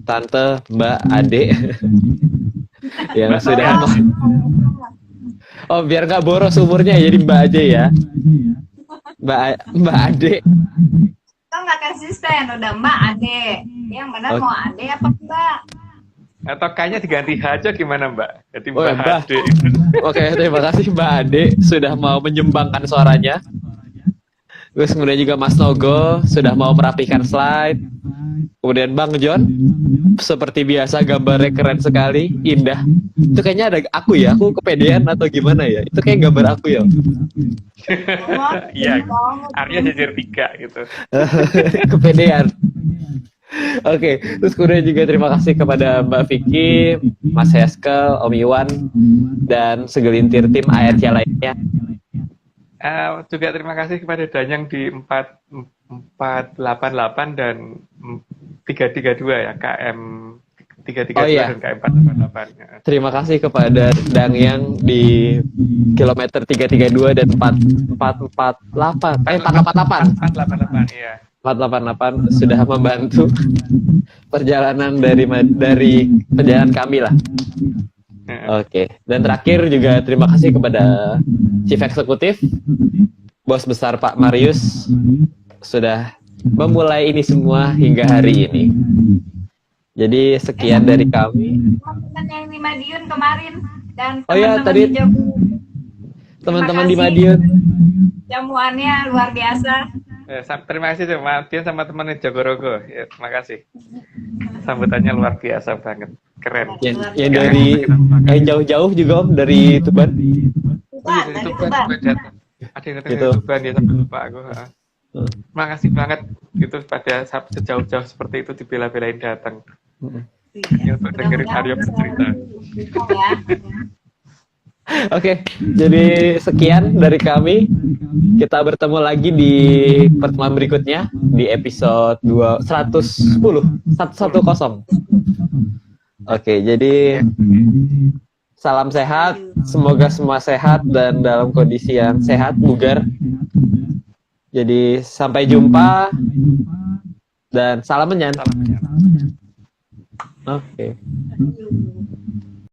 A: Tante Mbak Ade yang sudah biar nggak boros umurnya jadi Mbak Ade ya. Mbak Ade.
D: Kita nggak konsisten, udah Mbak Ade. Yang benar mau Ade apa Mbak?
B: Atau kayaknya diganti H aja gimana Mbak? Jadi
A: Oh,
B: Mbak
A: Mbak.
B: Ade.
A: Oke, terima kasih Mbak Ade sudah mau menyumbangkan suaranya. Terus kemudian juga Mas Nogo sudah mau merapikan slide. Kemudian Bang John, seperti biasa gambarnya keren sekali, indah. Itu kayaknya ada aku ya, aku kepedean atau gimana ya? Itu kayak gambar aku ya.
B: Iya, Arya jajar 3 gitu.
A: Kepedean. Oke, terus kemudian juga terima kasih kepada Mbak Vicky, Mas Heskel, Om Iwan, dan segelintir tim ARC lainnya.
B: Juga terima kasih kepada Danyang di 488 dan 332 ya, KM 332
A: Oh, iya.
B: dan KM 488.
A: Terima kasih kepada Dangyang di kilometer 332 dan 488. 488.
B: 488, iya.
A: 488 sudah membantu perjalanan dari perjalanan kami lah. Oke. Dan terakhir juga terima kasih kepada Chief Eksekutif, Bos Besar Pak Marius sudah memulai ini semua hingga hari ini. Jadi sekian dari kami.
D: Teman yang di Madiun kemarin dan
A: Oh ya,
D: teman-teman
A: tadi
D: di Jogja.
A: teman-teman di
D: Terima kasih.
A: Madiun.
D: Jamuannya luar biasa.
B: Terima kasih sama Dian sama teman di Jogorogo. Ya, terima kasih. Sambutannya luar biasa banget. Keren.
A: Yang dari jauh-jauh juga Om, dari Tuban.
D: Tuban,
B: Dari
D: dari
B: Tuban
D: Tuban.
B: juga datang. Ada yang datang
A: Gitu.
B: dari Tuban ya, sampai lupa aku. Terima kasih banget gitu pada sejauh-jauh seperti itu dibela-belain datang. Ya, untuk dengerin Arya bercerita.
D: Ya.
A: Oke, jadi sekian dari kami. Kita bertemu lagi di pertemuan berikutnya di episode 110. Oke, jadi salam sehat, semoga semua sehat dan dalam kondisi yang sehat, bugar. Jadi sampai jumpa dan salam menyan. Oke.